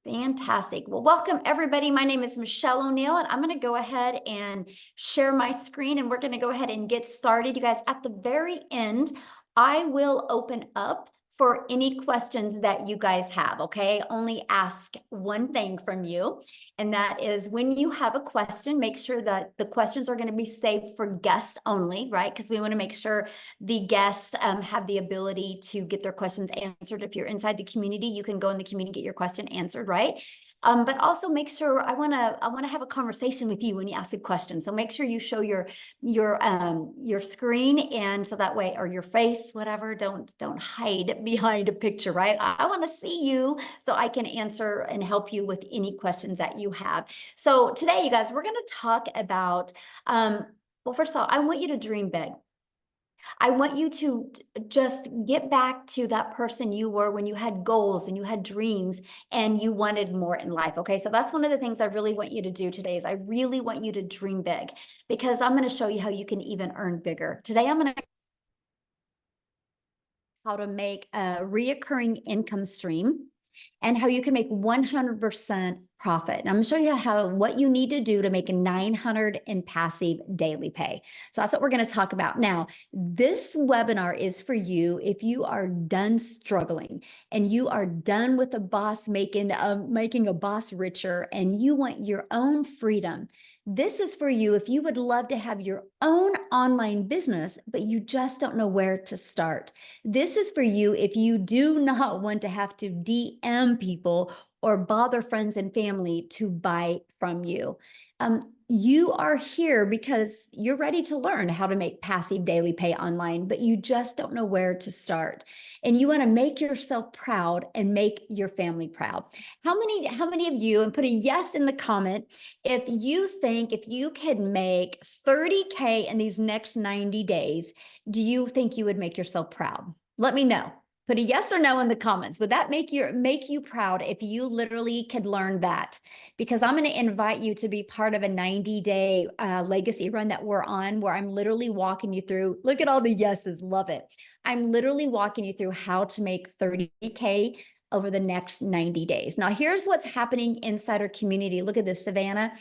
Fantastic. Well, welcome everybody. My name is Michelle O'Neill, and I'm going to go ahead and share my screen, and we're going to go ahead and get started. You guys, at the very end, I will open up for any questions that you guys have, okay? Only ask one thing from you, and that is when you have a question, make sure that the questions are going to be saved for guests only, right? Because we want to make sure the guests have the ability to get their questions answered. If you're inside the community, you can go in the community, get your question answered, right? But also make sure I want to have a conversation with you when you ask a question. So make sure you show your screen, and so that way, or your face, whatever. Don't hide behind a picture, right? I want to see you so I can answer and help you with any questions that you have. So today, you guys, we're going to talk about well, first of all, I want you to dream big. I want you to just get back to that person you were when you had goals and you had dreams and you wanted more in life. Okay. So that's one of the things I really want you to do today is I really want you to dream big, because I'm going to show you how you can even earn bigger. Today, I'm going to how to make a reoccurring income stream and how you can make 100% profit. And I'm going to show you what you need to do to make a 900 in passive daily pay. So that's what we're going to talk about. Now, this webinar is for you if you are done struggling and you are done with a boss making a boss richer and you want your own freedom. This is for you if you would love to have your own online business, but you just don't know where to start. This is for you if you do not want to have to DM people or bother friends and family to buy from you. You are here because you're ready to learn how to make passive daily pay online, but you just don't know where to start. And you want to make yourself proud and make your family proud. How many of you, and put a yes in the comment, if you think if you could make 30K in these next 90 days, do you think you would make yourself proud? Let me know. Put a yes or no in the comments. Would that make you proud if you literally could learn that? Because I'm going to invite you to be part of a 90-day legacy run that we're on, where I'm literally walking you through. Look at all the yeses. Love it. I'm literally walking you through how to make 30K over the next 90 days. Now, here's what's happening inside our community. Look at this, Savannah.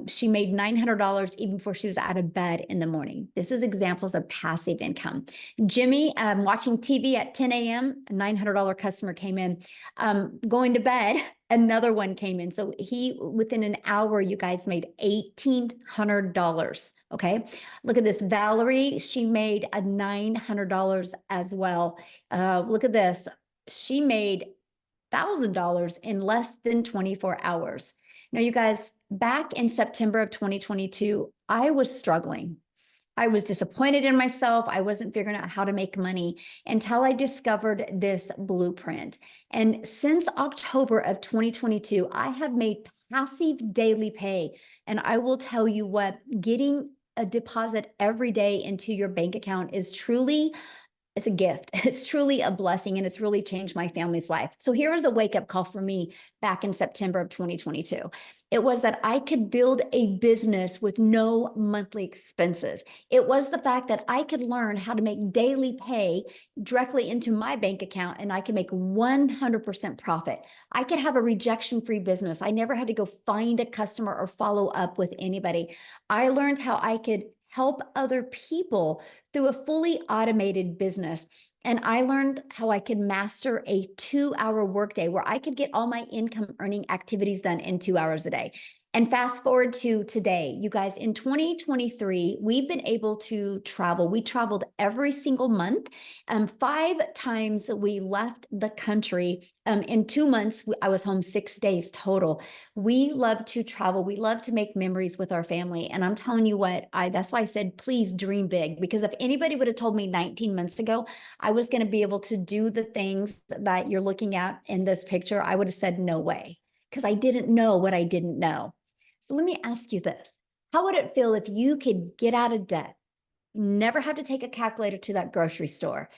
She made $900 even before she was out of bed in the morning. This is examples of passive income. Jimmy, watching TV at 10 a.m., a $900 customer came in. Going to bed, another one came in. So within an hour, you guys made $1,800. Okay. Look at this. Valerie, she made a $900 as well. Look at this. She made $1,000 in less than 24 hours. Now, you guys, back in September of 2022, I was struggling. I was disappointed in myself. I wasn't figuring out how to make money until I discovered this blueprint. And since October of 2022, I have made passive daily pay. And I will tell you what, getting a deposit every day into your bank account is truly, it's a gift. It's truly a blessing, and it's really changed my family's life. So here was a wake-up call for me back in September of 2022. It was that I could build a business with no monthly expenses. It was the fact that I could learn how to make daily pay directly into my bank account, and I could make 100% profit. I could have a rejection-free business. I never had to go find a customer or follow up with anybody. I learned how I could help other people through a fully automated business. And I learned how I could master a 2-hour workday where I could get all my income earning activities done in 2 hours a day. And fast forward to today, you guys, in 2023, we've been able to travel. We traveled every single month. 5 times we left the country. In 2 months, I was home 6 days total. We love to travel. We love to make memories with our family. And I'm telling you what, that's why I said, please dream big. Because if anybody would have told me 19 months ago, I was going to be able to do the things that you're looking at in this picture, I would have said, no way. Because I didn't know what I didn't know. So let me ask you this. How would it feel if you could get out of debt, never have to take a calculator to that grocery store,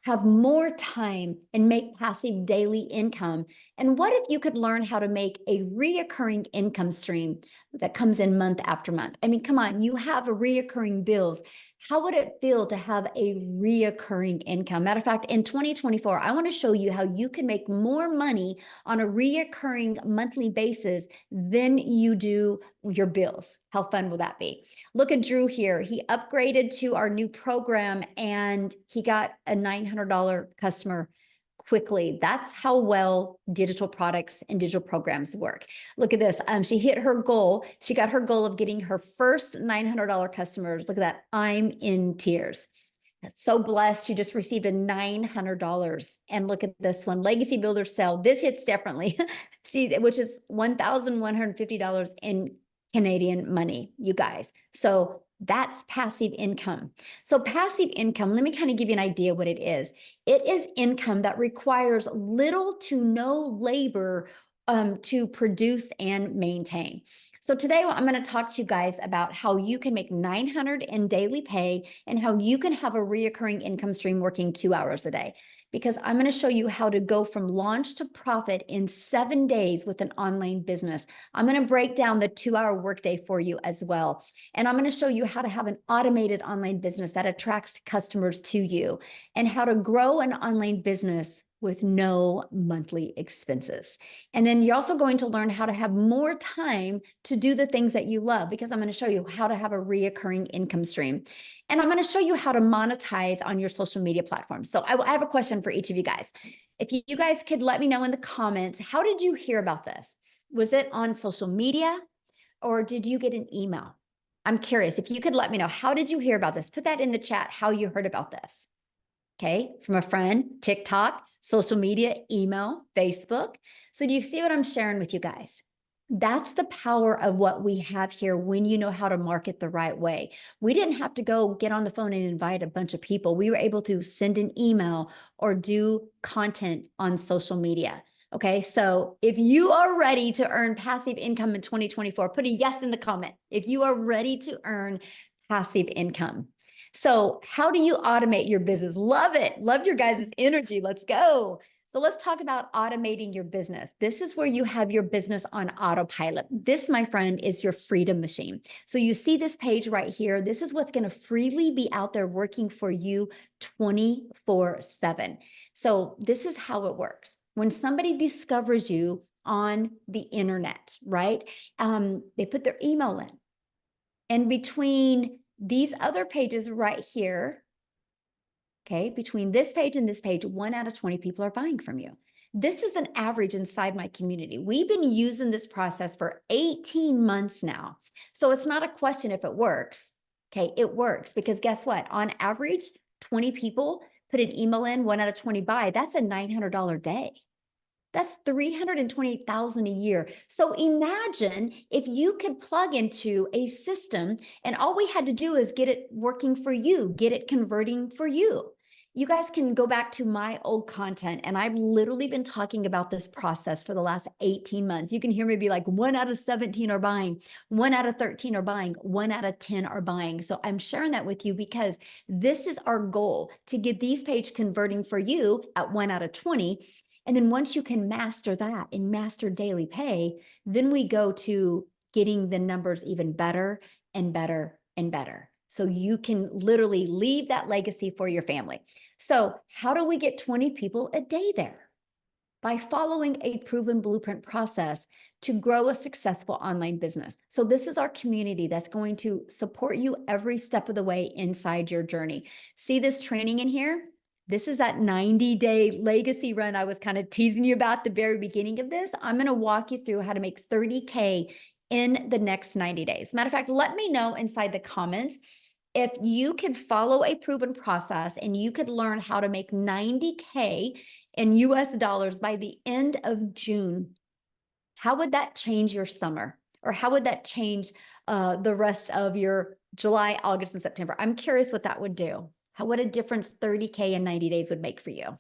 have more time and make passive daily income? And what if you could learn how to make a reoccurring income stream that comes in month after month? I mean, come on, you have a reoccurring bills. How would it feel to have a reoccurring income? Matter of fact, in 2024, I want to show you how you can make more money on a reoccurring monthly basis than you do your bills. How fun will that be? Look at Drew here. He upgraded to our new program and he got a $900 customer quickly. That's how well digital products and digital programs work. Look at this. She hit her goal. She got her goal of getting her first $900 customers. Look at that. I'm in tears. So blessed. She just received a $900. And look at this one, Legacy Builder Sale. This hits differently, which is $1,150 in Canadian money, you guys. So that's passive income. So passive income, let me kind of give you an idea what it is. It is income that requires little to no labor to produce and maintain. So today I'm going to talk to you guys about how you can make 900 in daily pay and how you can have a reoccurring income stream working 2 hours a day. Because I'm going to show you how to go from launch to profit in 7 days with an online business. I'm going to break down the 2-hour workday for you as well. And I'm going to show you how to have an automated online business that attracts customers to you and how to grow an online business with no monthly expenses. And then you're also going to learn how to have more time to do the things that you love, because I'm going to show you how to have a reoccurring income stream. And I'm going to show you how to monetize on your social media platforms. So I have a question for each of you guys. If you guys could let me know in the comments, how did you hear about this? Was it on social media or did you get an email? I'm curious. If you could let me know, how did you hear about this? Put that in the chat, how you heard about this. Okay, from a friend, TikTok, social media, email, Facebook. So do you see what I'm sharing with you guys? That's the power of what we have here when you know how to market the right way. We didn't have to go get on the phone and invite a bunch of people. We were able to send an email or do content on social media. Okay, so if you are ready to earn passive income in 2024, put a yes in the comment. If you are ready to earn passive income. So how do you automate your business? Love it. Love your guys' energy. Let's go. So let's talk about automating your business. This is where you have your business on autopilot. This, my friend, is your freedom machine. So you see this page right here. This is what's going to freely be out there working for you 24/7. So this is how it works. When somebody discovers you on the internet, right? They put their email in. And between these other pages right here, okay, between this page and this page, 1 out of 20 people are buying from you. This is an average inside my community. We've been using this process for 18 months now. So it's not a question if it works. Okay, it works because guess what? On average, 20 people put an email in, 1 out of 20 buy. That's a $900 day. That's $328,000 a year. So imagine if you could plug into a system and all we had to do is get it working for you, get it converting for you. You guys can go back to my old content, and I've literally been talking about this process for the last 18 months. You can hear me be like, 1 out of 17 are buying, 1 out of 13 are buying, 1 out of 10 are buying. So I'm sharing that with you because this is our goal, to get these page converting for you at 1 out of 20. And then once you can master that and master daily pay, then we go to getting the numbers even better and better and better. So you can literally leave that legacy for your family. So how do we get 20 people a day there? By following a proven blueprint process to grow a successful online business. So this is our community that's going to support you every step of the way inside your journey. See this training in here? This is that 90-day legacy run I was kind of teasing you about at the very beginning of this. I'm going to walk you through how to make 30K in the next 90 days. Matter of fact, let me know inside the comments if you could follow a proven process and you could learn how to make 90K in US dollars by the end of June. How would that change your summer? Or how would that change the rest of your July, August, and September? I'm curious what that would do. What a difference 30K in 90 days would make for you.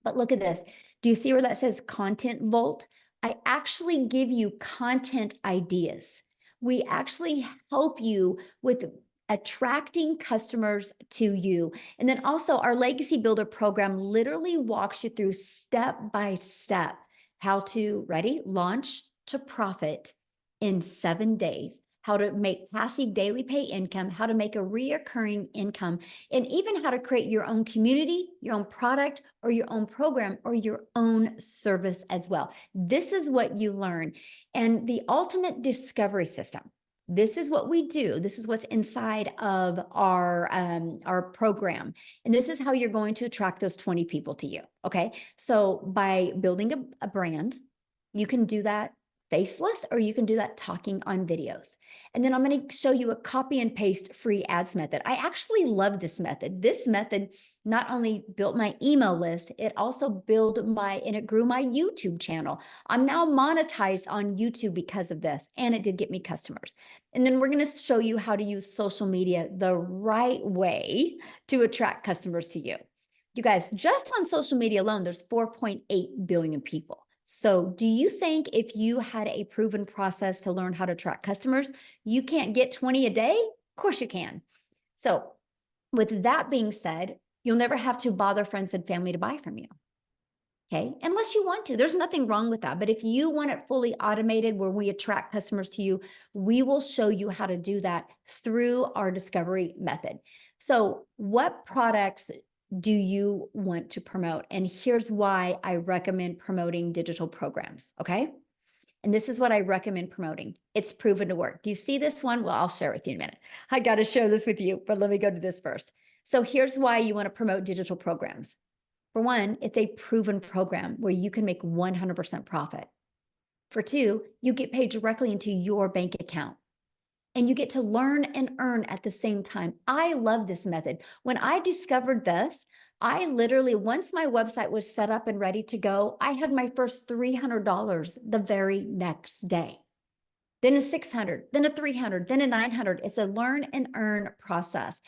But look at this. Do you see where that says Content Vault? I actually give you content ideas. We actually help you with attracting customers to you. And then also our Legacy Builder program literally walks you through step by step how to, ready, launch to profit in 7 days, how to make passive daily pay income, how to make a reoccurring income, and even how to create your own community, your own product, or your own program, or your own service as well. This is what you learn. And the ultimate discovery system. This is what we do. This is what's inside of our program. And this is how you're going to attract those 20 people to you. Okay. So by building a brand, you can do that faceless, or you can do that talking on videos. And then I'm going to show you a copy and paste free ads method. I actually love this method. This method not only built my email list, it also and it grew my YouTube channel. I'm now monetized on YouTube because of this, and it did get me customers. And then we're going to show you how to use social media the right way to attract customers to you. You guys, just on social media alone, there's 4.8 billion people. So do you think if you had a proven process to learn how to attract customers, you can't get 20 a day? Of course you can. So with that being said, you'll never have to bother friends and family to buy from you. Okay, unless you want to. There's nothing wrong with that. But if you want it fully automated where we attract customers to you, we will show you how to do that through our discovery method. So what products do you want to promote? And here's why I recommend promoting digital programs, okay? And this is what I recommend promoting. It's proven to work. Do you see this one? Well, I'll share it with you in a minute. I got to share this with you, but let me go to this first. So here's why you want to promote digital programs. For one, it's a proven program where you can make 100% profit. For two, you get paid directly into your bank account. And you get to learn and earn at the same time. I love this method. When I discovered this, I literally, once my website was set up and ready to go, I had my first $300 the very next day. Then a 600, then a 300, then a 900. It's a learn and earn process.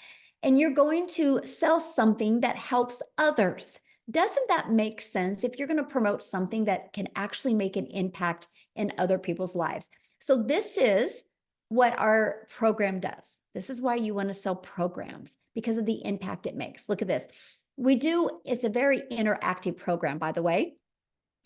And you're going to sell something that helps others. Doesn't that make sense if you're going to promote something that can actually make an impact in other people's lives? So this is what our program does. This is why you want to sell programs, because of the impact it makes. Look at this. It's a very interactive program, by the way.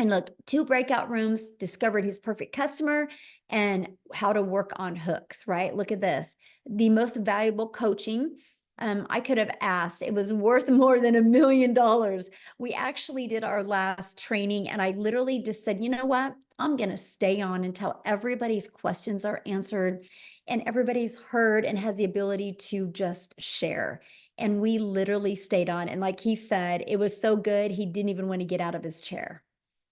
And look, 2 breakout rooms, discovered his perfect customer, and how to work on hooks, right? Look at this. The most valuable coaching. I could have asked, it was worth more than $1 million. We actually did our last training, and I literally just said, you know what? I'm going to stay on until everybody's questions are answered and everybody's heard and has the ability to just share. And we literally stayed on. And like he said, it was so good, he didn't even want to get out of his chair.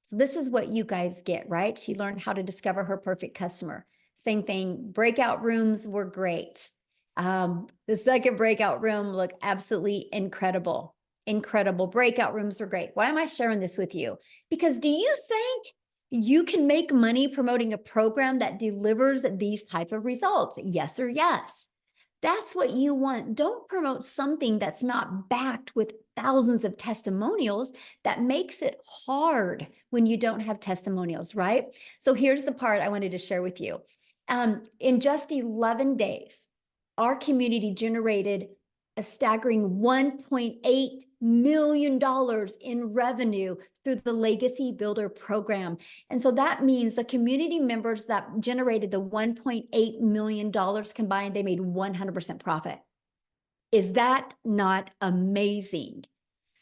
So this is what you guys get, right? She learned how to discover her perfect customer. Same thing. Breakout rooms were great. The second breakout room looked absolutely incredible. Incredible. Breakout rooms are great. Why am I sharing this with you? Because do you think you can make money promoting a program that delivers these type of results? Yes or yes. That's what you want. Don't promote something that's not backed with thousands of testimonials. That makes it hard when you don't have testimonials, right? So here's the part I wanted to share with you. In just 11 days, our community generated a staggering $1.8 million in revenue through the Legacy Builder program. And so that means the community members that generated the $1.8 million combined, they made 100% profit. Is that not amazing?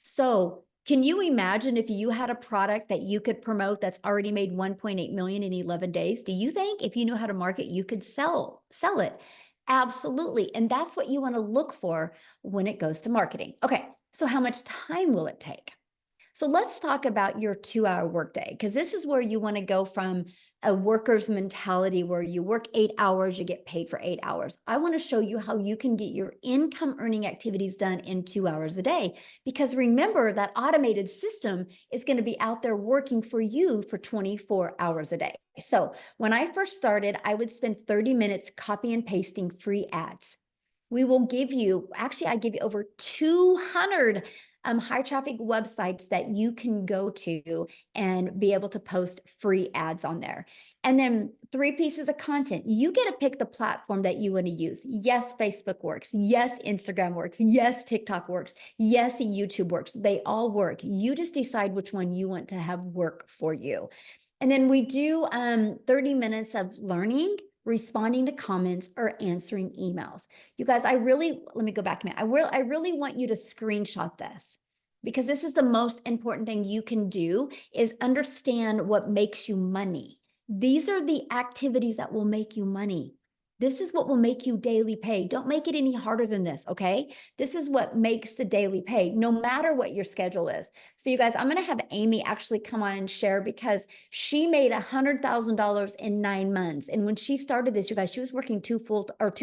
So can you imagine if you had a product that you could promote that's already made 1.8 million in 11 days? Do you think if you knew how to market, you could sell it? Absolutely. And that's what you want to look for when it goes to marketing. Okay, so how much time will it take? So let's talk about your 2-hour workday, because this is where you want to go from a worker's mentality where you work 8 hours, you get paid for 8 hours. I want to show you how you can get your income earning activities done in 2 hours a day, because remember that automated system is going to be out there working for you for 24 hours a day. So when I first started, I would spend 30 minutes copy and pasting free ads. We will give you, actually, I give you over 200 high traffic websites that you can go to and be able to post free ads on there. And then 3 pieces of content. You get to pick the platform that you want to use. Yes, Facebook works. Yes, Instagram works. Yes, TikTok works. Yes, YouTube works. They all work. You just decide which one you want to have work for you. And then we do 30 minutes of learning, responding to comments, or answering emails. You guys, let me go back a minute. I really want you to screenshot this because this is the most important thing you can do is understand what makes you money. These are the activities that will make you money. This is what will make you daily pay. Don't make it any harder than this, okay? This is what makes the daily pay, no matter what your schedule is. So you guys, I'm going to have Amy actually come on and share because she made $100,000 in 9 months. And when she started this, you guys, she was working two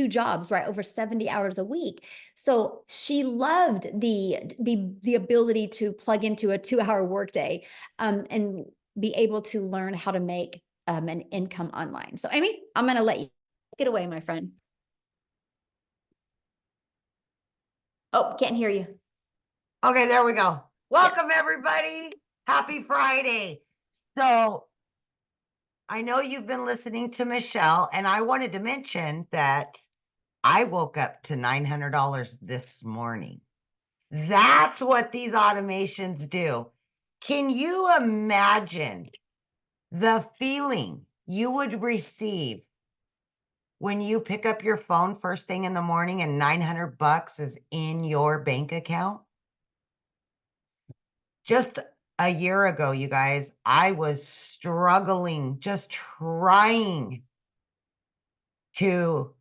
jobs, right? Over 70 hours a week. So she loved the ability to plug into a 2-hour workday and be able to learn how to make an income online. So Amy, I'm going to let you take it away, my friend. Oh, can't hear you. Okay, there we go. Welcome, everybody. Happy Friday. So I know you've been listening to Michelle, and I wanted to mention that I woke up to $900 this morning. That's what these automations do. Can you imagine the feeling you would receive when you pick up your phone first thing in the morning and $900 is in your bank account? Just a year ago, you guys, I was struggling, just trying to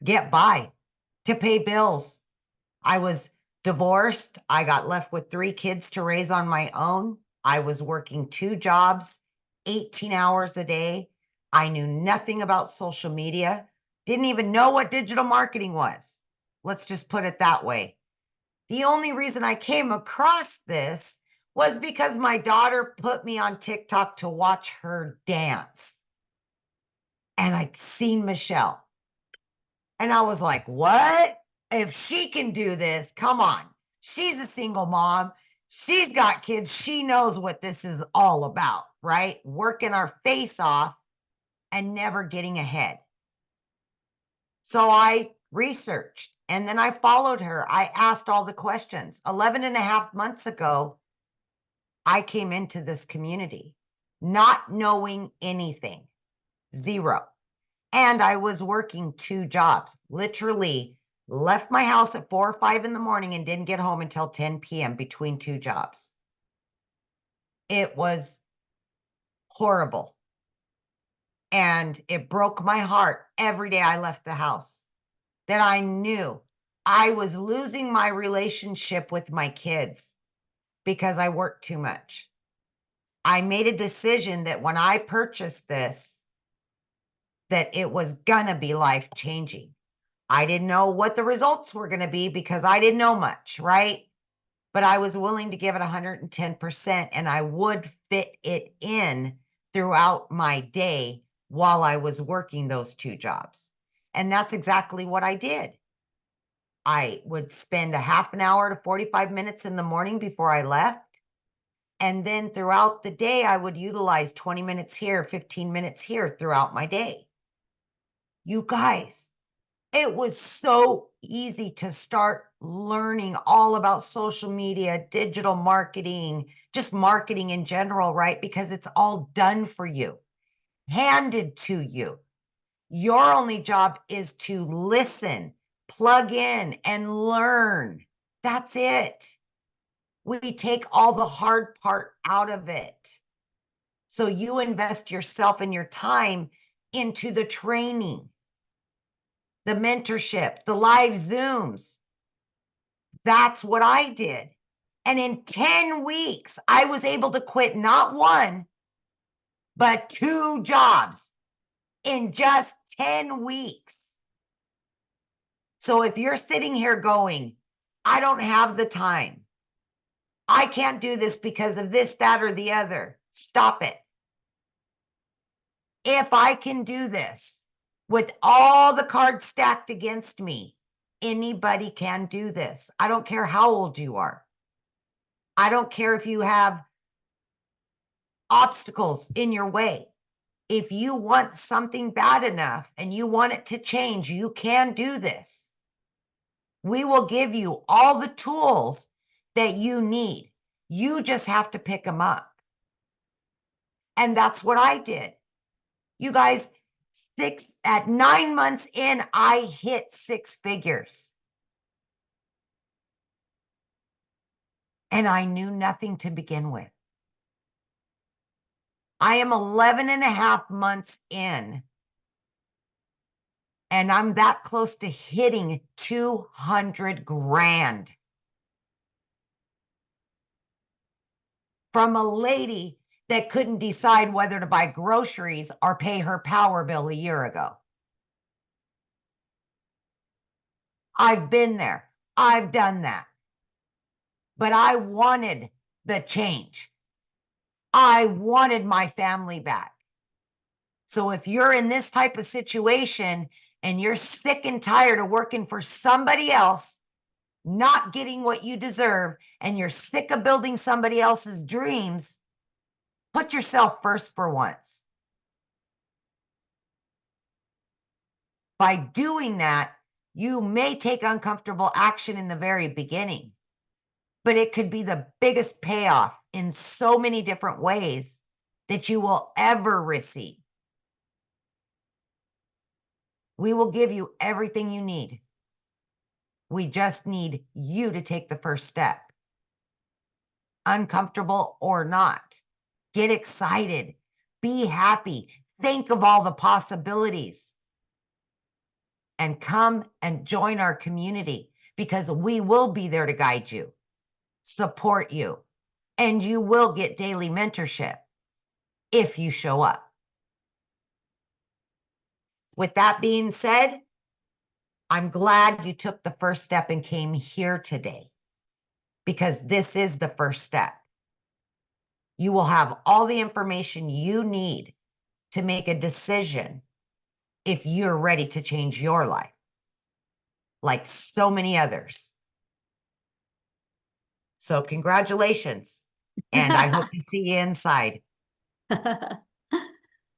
get by, to pay bills. I was divorced. I got left with 3 kids to raise on my own. I was working 2 jobs, 18 hours a day. I knew nothing about social media, didn't even know what digital marketing was. Let's just put it that way. The only reason I came across this was because my daughter put me on TikTok to watch her dance. And I'd seen Michelle. And I was like, what? If she can do this, come on. She's a single mom. She's got kids. She knows what this is all about, right? Working our face off and never getting ahead. So I researched and then I followed her. I asked all the questions. 11 and a half months ago, I came into this community not knowing anything, 0. And I was working 2 jobs, literally left my house at 4 or 5 in the morning and didn't get home until 10 p.m. between 2 jobs. It was horrible. And it broke my heart every day I left the house that I knew I was losing my relationship with my kids because I worked too much. I made a decision that when I purchased this, that it was gonna be life-changing. I didn't know what the results were gonna be because I didn't know much, right? But I was willing to give it 110%, and I would fit it in throughout my day while I was working those 2 jobs. And that's exactly what I did. I would spend a half an hour to 45 minutes in the morning before I left. And then throughout the day, I would utilize 20 minutes here, 15 minutes here throughout my day. You guys, it was so easy to start learning all about social media, digital marketing, just marketing in general, right? Because it's all done for you, handed to you. Your only job is to listen, plug in, and learn. That's it. We take all the hard part out of it. So you invest yourself and your time into the training, the mentorship, the live Zooms. That's what I did. And in 10 weeks, I was able to quit not 1, but 2 jobs in just 10 weeks. So if you're sitting here going, I don't have the time, I can't do this because of this, that, or the other, stop it. If I can do this with all the cards stacked against me, anybody can do this. I don't care how old you are. I don't care if you have obstacles in your way. If you want something bad enough and you want it to change, you can do this. We will give you all the tools that you need. You just have to pick them up. And that's what I did. You guys, At 9 months in, I hit 6 figures. And I knew nothing to begin with. I am 11 and a half months in, and I'm that close to hitting 200 grand. From a lady that couldn't decide whether to buy groceries or pay her power bill a year ago. I've been there. I've done that. But I wanted the change. I wanted my family back. So if you're in this type of situation and you're sick and tired of working for somebody else, not getting what you deserve, and you're sick of building somebody else's dreams, put yourself first for once. By doing that, you may take uncomfortable action in the very beginning, but it could be the biggest payoff in so many different ways that you will ever receive. We will give you everything you need. We just need you to take the first step. Uncomfortable or not. Get excited. Be happy. Think of all the possibilities. And come and join our community, because we will be there to guide you, support you, and you will get daily mentorship if you show up. With that being said, I'm glad you took the first step and came here today, because this is the first step. You will have all the information you need to make a decision if you're ready to change your life, like so many others. So congratulations, and I hope to see you inside.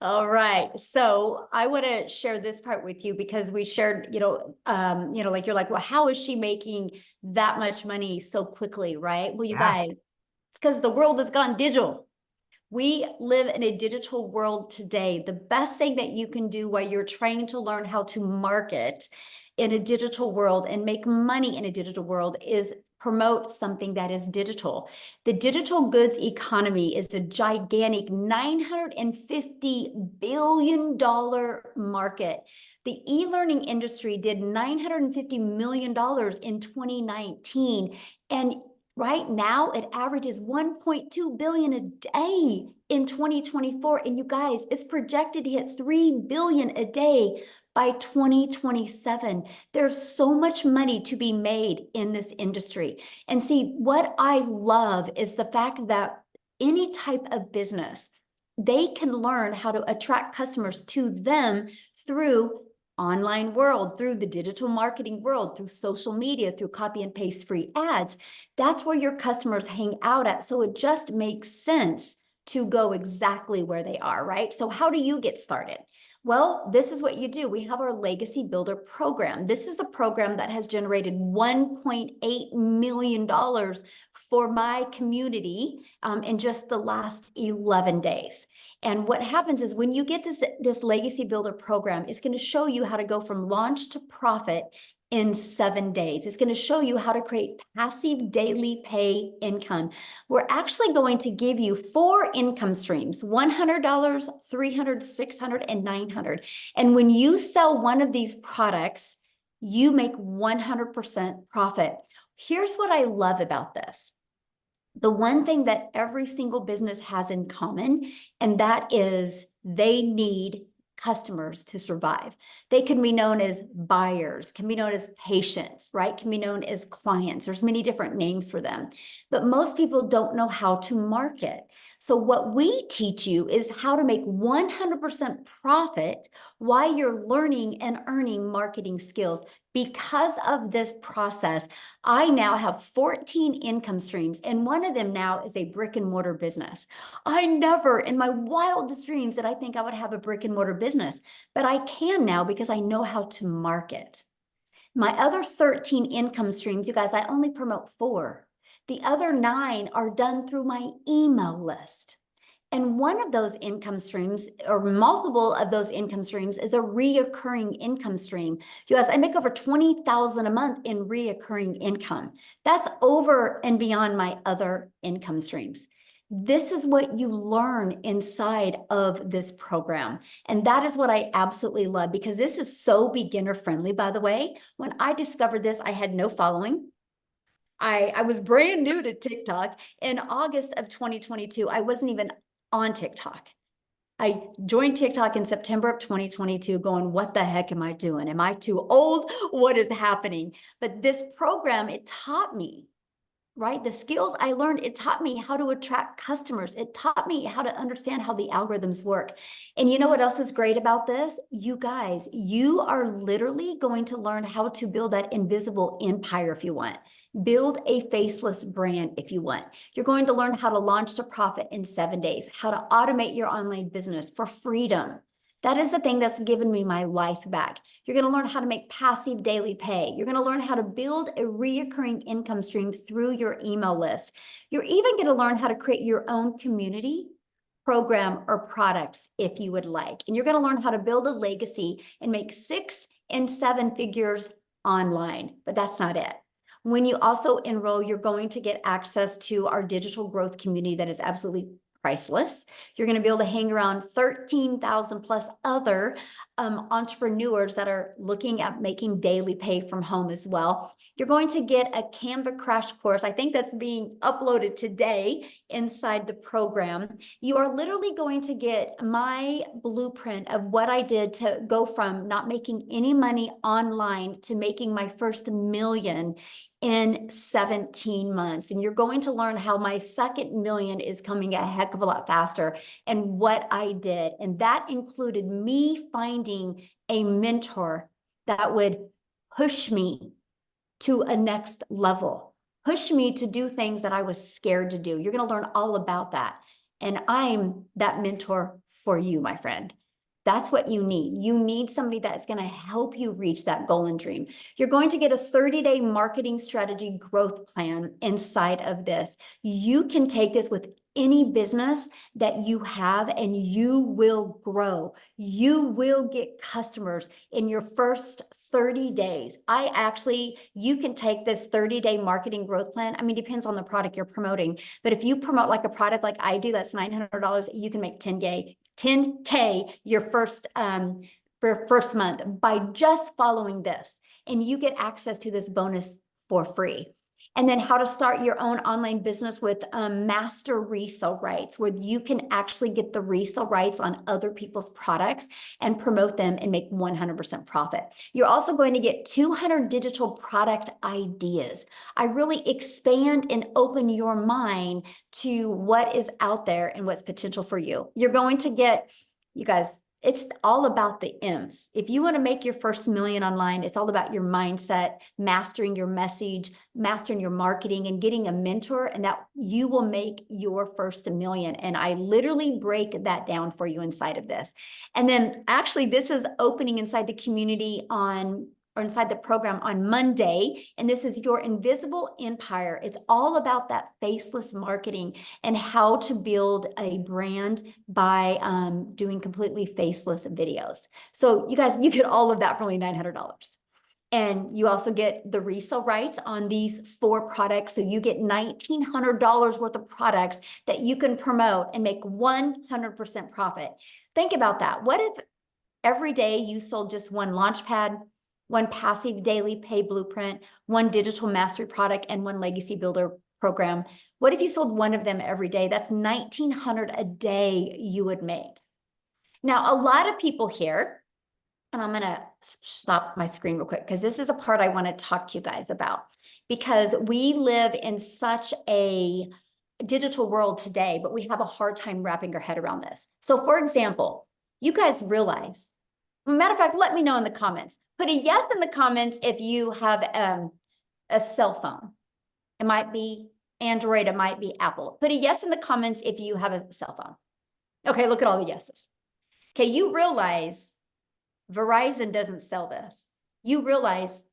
All right. So I want to share this part with you because we shared, like you're like, well, how is she making that much money so quickly, right? Well, you guys, it's because the world has gone digital. We live in a digital world today. The best thing that you can do while you're trying to learn how to market in a digital world and make money in a digital world is promote something that is digital. The digital goods economy is a gigantic $950 billion market. The e-learning industry did $950 million in 2019. And right now, it averages 1.2 billion a day in 2024. And you guys, it's projected to hit 3 billion a day by 2027. There's so much money to be made in this industry. And see, what I love is the fact that any type of business, they can learn how to attract customers to them through online world, through the digital marketing world, through social media, through copy and paste free ads. That's where your customers hang out at. So it just makes sense to go exactly where they are, right? So how do you get started? Well, this is what you do. We have our Legacy Builder program. This is a program that has generated $1.8 million for my community in just the last 11 days. And what happens is when you get this Legacy Builder program, it's going to show you how to go from launch to profit in 7 days. It's going to show you how to create passive daily pay income. We're actually going to give you 4 income streams, $100, $300, $600, and $900. And when you sell one of these products, you make 100% profit. Here's what I love about this. The one thing that every single business has in common, and that is they need customers to survive. They can be known as buyers, can be known as patients, right? Can be known as clients. There's many different names for them, but most people don't know how to market. So what we teach you is how to make 100% profit while you're learning and earning marketing skills. Because of this process, I now have 14 income streams, and one of them now is a brick and mortar business. I never in my wildest dreams did I think I would have a brick and mortar business, but I can now because I know how to market. My other 13 income streams, you guys, I only promote 4. The other 9 are done through my email list. And one of those income streams, or multiple of those income streams, is a reoccurring income stream. You guys, I make over $20,000 a month in reoccurring income. That's over and beyond my other income streams. This is what you learn inside of this program. And that is what I absolutely love, because this is so beginner friendly, by the way. When I discovered this, I had no following. I was brand new to TikTok. In August of 2022, I wasn't even on TikTok. I joined TikTok in September of 2022 going, what the heck am I doing? Am I too old? What is happening? But this program, it taught me, right? The skills I learned, it taught me how to attract customers. It taught me how to understand how the algorithms work. And you know what else is great about this? You guys, you are literally going to learn how to build that invisible empire if you want. Build a faceless brand if you want. You're going to learn how to launch to profit in 7 days, how to automate your online business for freedom. That is the thing that's given me my life back. You're going to learn how to make passive daily pay. You're going to learn how to build a reoccurring income stream through your email list. You're even going to learn how to create your own community, program, or products if you would like. And you're going to learn how to build a legacy and make 6 and 7 figures online. But that's not it. When you also enroll, you're going to get access to our digital growth community that is absolutely priceless. You're going to be able to hang around 13,000 plus other entrepreneurs that are looking at making daily pay from home as well. You're going to get a Canva crash course. I think that's being uploaded today inside the program. You are literally going to get my blueprint of what I did to go from not making any money online to making my first million in 17 months. And you're going to learn how my second million is coming a heck of a lot faster and what I did. And that included me finding a mentor that would push me to a next level, push me to do things that I was scared to do. You're going to learn all about that. And I'm that mentor for you, my friend. That's what you need. You need somebody that's going to help you reach that goal and dream. You're going to get a 30-day marketing strategy growth plan inside of this. You can take this with any business that you have and you will grow. You will get customers in your first 30 days. You can take this 30-day marketing growth plan. I mean, depends on the product you're promoting. But if you promote like a product like I do, that's $900, you can make 10K your first month by just following this. And you get access to this bonus for free. And then how to start your own online business with master resale rights, where you can actually get the resale rights on other people's products and promote them and make 100% profit. You're also going to get 200 digital product ideas. I really expand and open your mind to what is out there and what's potential for you. You're going to get, you guys, it's all about the M's. If you want to make your first million online, it's all about your mindset, mastering your message, mastering your marketing, and getting a mentor, and that you will make your first million. And I literally break that down for you inside of this. And then actually this is opening inside the community or inside the program on Monday. And this is your invisible empire. It's all about that faceless marketing and how to build a brand by doing completely faceless videos. So you guys, you get all of that for only $900. And you also get the resale rights on these 4 products. So you get $1,900 worth of products that you can promote and make 100% profit. Think about that. What if every day you sold just one Launchpad, one passive daily pay blueprint, one digital mastery product, and one legacy builder program? What if you sold one of them every day? That's $1,900 a day you would make. Now, a lot of people here, and I'm going to stop my screen real quick because this is a part I want to talk to you guys about, because we live in such a digital world today, but we have a hard time wrapping our head around this. So for example, you guys realize, matter of fact, let me know in the comments. Put a yes in the comments if you have a cell phone. It might be Android, it might be Apple. Put a yes in the comments if you have a cell phone. Okay, look at all the yeses. Okay, you realize Verizon doesn't sell this. You realize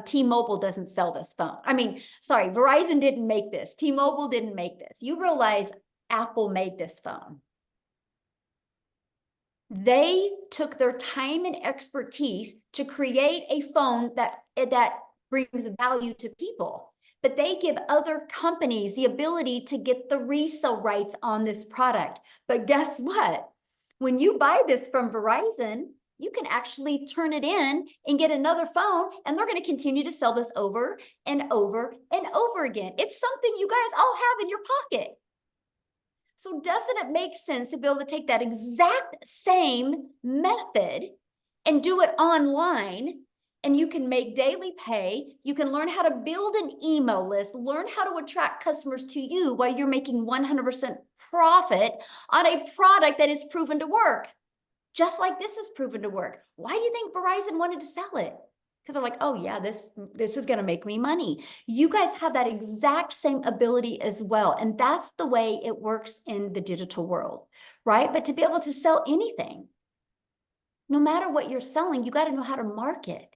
T-Mobile doesn't sell this phone. I mean, sorry, Verizon didn't make this. T-Mobile didn't make this. You realize Apple made this phone. They took their time and expertise to create a phone that brings value to people, but they give other companies the ability to get the resale rights on this product. But guess what? When you buy this from Verizon, you can actually turn it in and get another phone, and they're going to continue to sell this over and over and over again. It's something you guys all have in your pocket. So doesn't it make sense to be able to take that exact same method and do it online? And you can make daily pay. You can learn how to build an email list, learn how to attract customers to you while you're making 100% profit on a product that is proven to work. Just like this is proven to work. Why do you think Verizon wanted to sell it? Because they're like, oh yeah, this is going to make me money. You guys have that exact same ability as well. And that's the way it works in the digital world, right? But to be able to sell anything, no matter what you're selling, you got to know how to market.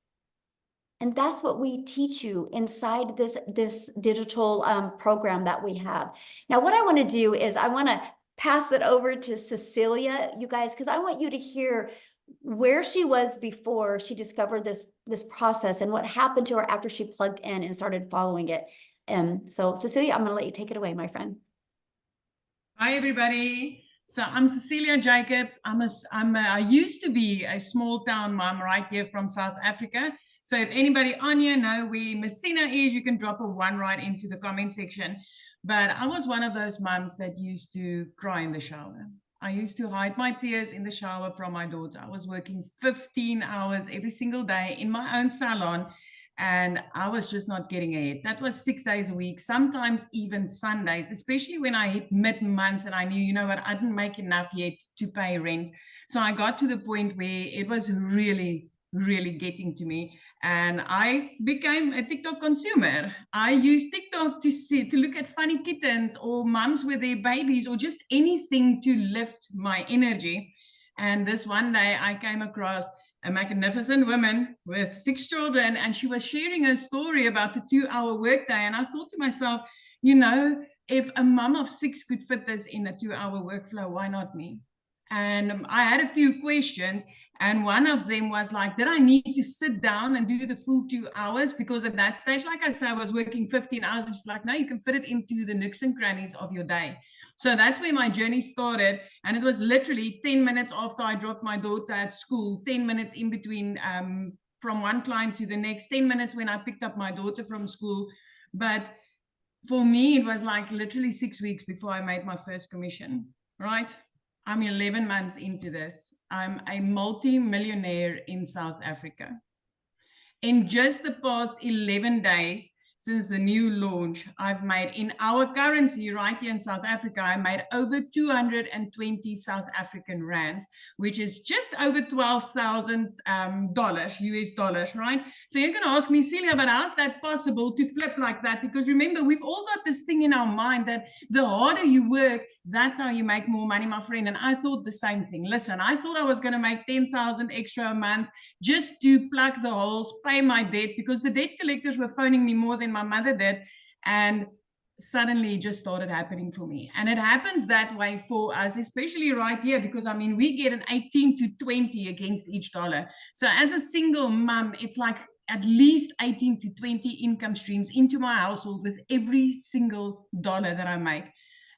And that's what we teach you inside this digital program that we have. Now, what I want to do is I want to pass it over to Cecilia, you guys, because I want you to hear where she was before she discovered this process and what happened to her after she plugged in and started following it. So Cecilia, I'm going to let you take it away, my friend. Hi, everybody. So I'm Cecilia Jacobs. I used to be a small town mom right here from South Africa. So if anybody on here know where Messina is, you can drop a 1 right into the comment section. But I was one of those moms that used to cry in the shower. I used to hide my tears in the shower from my daughter. I was working 15 hours every single day in my own salon, and I was just not getting ahead. That was 6 days a week, sometimes even Sundays, especially when I hit mid-month and I knew, you know what, I didn't make enough yet to pay rent. So I got to the point where it was really getting to me, and I became a TikTok consumer. I used TikTok to look at funny kittens or moms with their babies or just anything to lift my energy. And this one day I came across a magnificent woman with 6 children, and she was sharing her story about the 2-hour workday. And I thought to myself, you know, if a mom of 6 could fit this in a 2-hour workflow, why not me? And I had a few questions, and one of them was like, did I need to sit down and do the full 2 hours? Because at that stage, like I said, I was working 15 hours. And she's like, no, you can fit it into the nooks and crannies of your day. So that's where my journey started. And it was literally 10 minutes after I dropped my daughter at school, 10 minutes in between from one client to the next, 10 minutes when I picked up my daughter from school. But for me, it was like literally 6 weeks before I made my first commission, right? I'm 11 months into this. I'm a multi-millionaire in South Africa. In just the past 11 days, since the new launch, I've made, in our currency right here in South Africa, I made over 220 South African rands, which is just over $12,000 US dollars, right? So you're going to ask me, Celia, but how's that possible to flip like that? Because remember, we've all got this thing in our mind that the harder you work, that's how you make more money, my friend. And I thought the same thing. Listen, I thought I was going to make 10,000 extra a month just to plug the holes, pay my debt, because the debt collectors were phoning me more than my mother did. And suddenly it just started happening for me. And it happens that way for us, especially right here, because I mean, we get an 18 to 20 against each dollar. So as a single mom, it's like at least 18 to 20 income streams into my household with every single dollar that I make.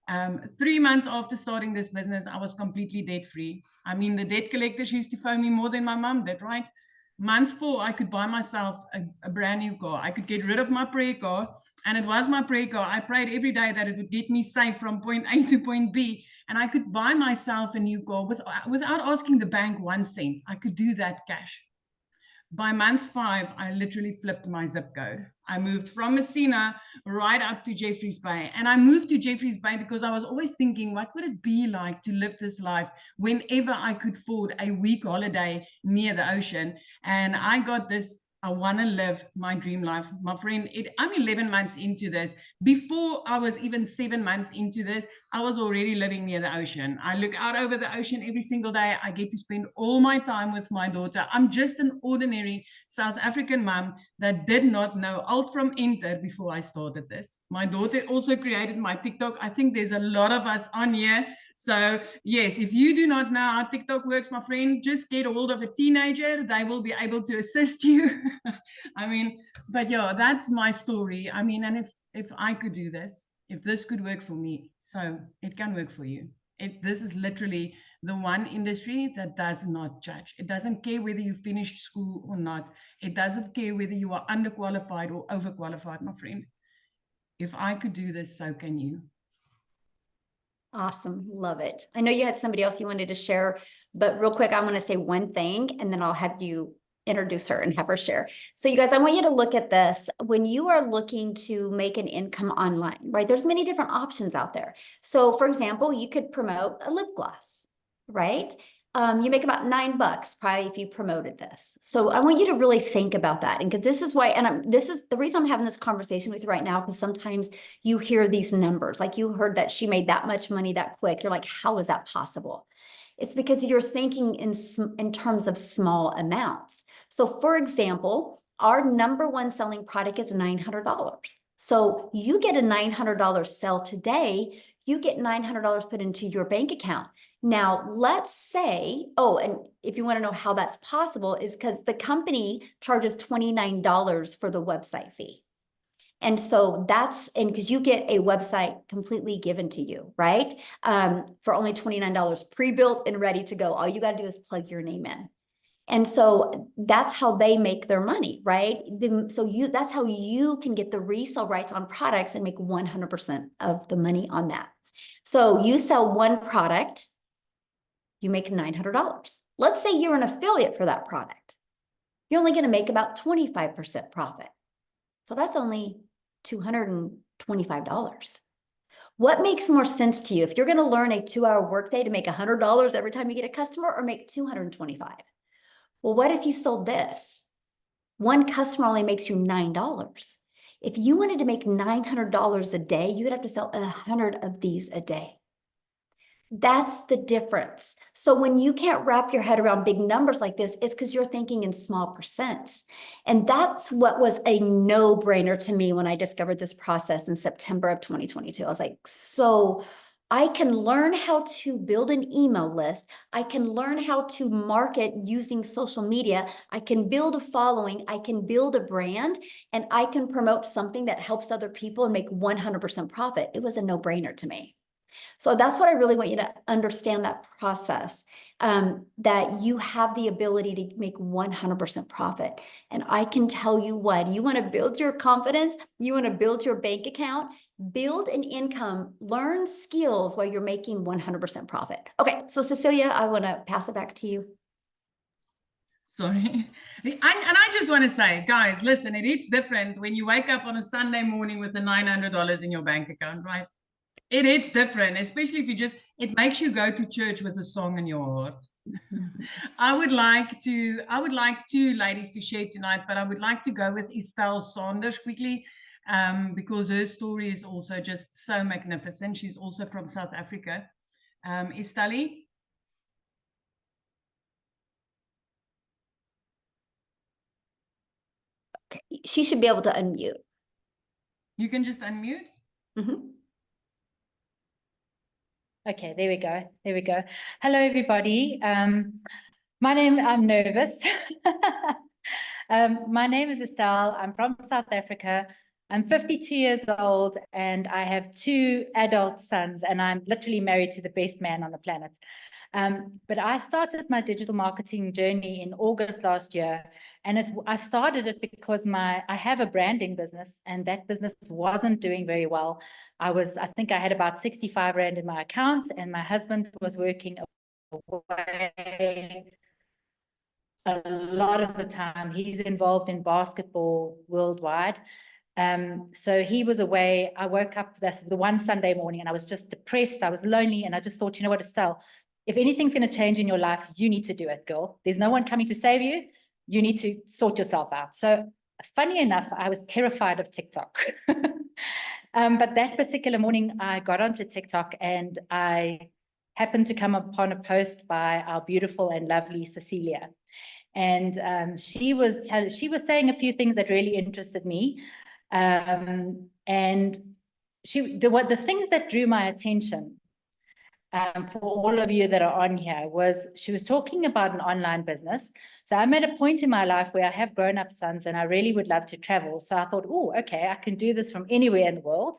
3 months after starting this business, I was completely debt-free. I mean, the debt collectors used to phone me more than my mom did, right? Month 4, I could buy myself a brand new car. I could get rid of my prayer car, and it was my prayer car. I prayed every day that it would get me safe from point A to point B, and I could buy myself a new car without asking the bank 1 cent. I could do that cash. By month 5, I literally flipped my zip code. I moved from Messina right up to Jeffreys Bay. And I moved to Jeffreys Bay because I was always thinking, what would it be like to live this life whenever I could afford a week holiday near the ocean? And I got this I want to live my dream life. My friend, I'm 11 months into this. Before I was even 7 months into this, I was already living near the ocean. I look out over the ocean every single day. I get to spend all my time with my daughter. I'm just an ordinary South African mom that did not know Alt from Enter before I started this. My daughter also created my TikTok. I think there's a lot of us on here. So yes, if you do not know how TikTok works, my friend, just get a hold of a teenager. They will be able to assist you. I mean, but yeah, that's my story. I mean, and if I could do this, if this could work for me, so it can work for you. This is literally the one industry that does not judge. It doesn't care whether you finished school or not. It doesn't care whether you are underqualified or overqualified, my friend. If I could do this, so can you. Awesome. Love it. I know you had somebody else you wanted to share, but real quick, I want to say one thing and then I'll have you introduce her and have her share. So you guys, I want you to look at this. When you are looking to make an income online, right? There's many different options out there. So for example, you could promote a lip gloss, right? You make about $9 probably if you promoted this. So I want you to really think about that. And because this is why, and this is the reason I'm having this conversation with you right now, because sometimes you hear these numbers, like you heard that she made that much money that quick. You're like, how is that possible? It's because you're thinking in terms of small amounts. So for example, our number one selling product is $900. So you get a $900 sale today, you get $900 put into your bank account. Now, let's say, oh, and if you want to know how that's possible is because the company charges $29 for the website fee. And so and because you get a website completely given to you, right? For only $29 pre-built and ready to go. All you got to do is plug your name in. And so that's how they make their money, right? That's how you can get the resale rights on products and make 100% of the money on that. So you sell one product, you make $900. Let's say you're an affiliate for that product. You're only going to make about 25% profit. So that's only $225. What makes more sense to you? If you're going to learn a 2-hour workday to make $100 every time you get a customer or make $225? Well, what if you sold this? One customer only makes you $9. If you wanted to make $900 a day, you would have to sell 100 of these a day. That's the difference. So when you can't wrap your head around big numbers like this, it's because you're thinking in small percents. And that's what was a no-brainer to me when I discovered this process in September of 2022. I was like, so I can learn how to build an email list. I can learn how to market using social media. I can build a following. I can build a brand, and I can promote something that helps other people and make 100% profit. It was a no-brainer to me. So that's what I really want you to understand, that process, that you have the ability to make 100% profit. And I can tell you what, you want to build your confidence, you want to build your bank account, build an income, learn skills while you're making 100% profit. Okay, so Cecilia, I want to pass it back to you. Sorry. And I just want to say, guys, listen, it's different when you wake up on a Sunday morning with the $900 in your bank account, right? It's different, especially if it makes you go to church with a song in your heart. I would like two ladies to share tonight, but I would like to go with Estelle Saunders quickly, because her story is also just so magnificent. She's also from South Africa. Estelle? Okay, she should be able to unmute. You can just unmute. Mm-hmm. Okay, there we go. There we go. Hello, everybody. I'm nervous. My name is Estelle. I'm from South Africa. I'm 52 years old and I have 2 adult sons, and I'm literally married to the best man on the planet. But I started my digital marketing journey in August last year, and I started it because I have a branding business, and that business wasn't doing very well. I think I had about 65 Rand in my account, and my husband was working away a lot of the time. He's involved in basketball worldwide. So he was away. I woke up the one Sunday morning and I was just depressed. I was lonely, and I just thought, you know what, Estelle, if anything's going to change in your life, you need to do it, girl. There's no one coming to save you. you need to sort yourself out. So funny enough, I was terrified of TikTok. But that particular morning, I got onto TikTok and I happened to come upon a post by our beautiful and lovely Cecilia. And she was saying a few things that really interested me. And the things that drew my attention, for all of you that are on here, was she was talking about an online business. So I'm at a point in my life where I have grown-up sons and I really would love to travel. So I thought, oh, okay, I can do this from anywhere in the world.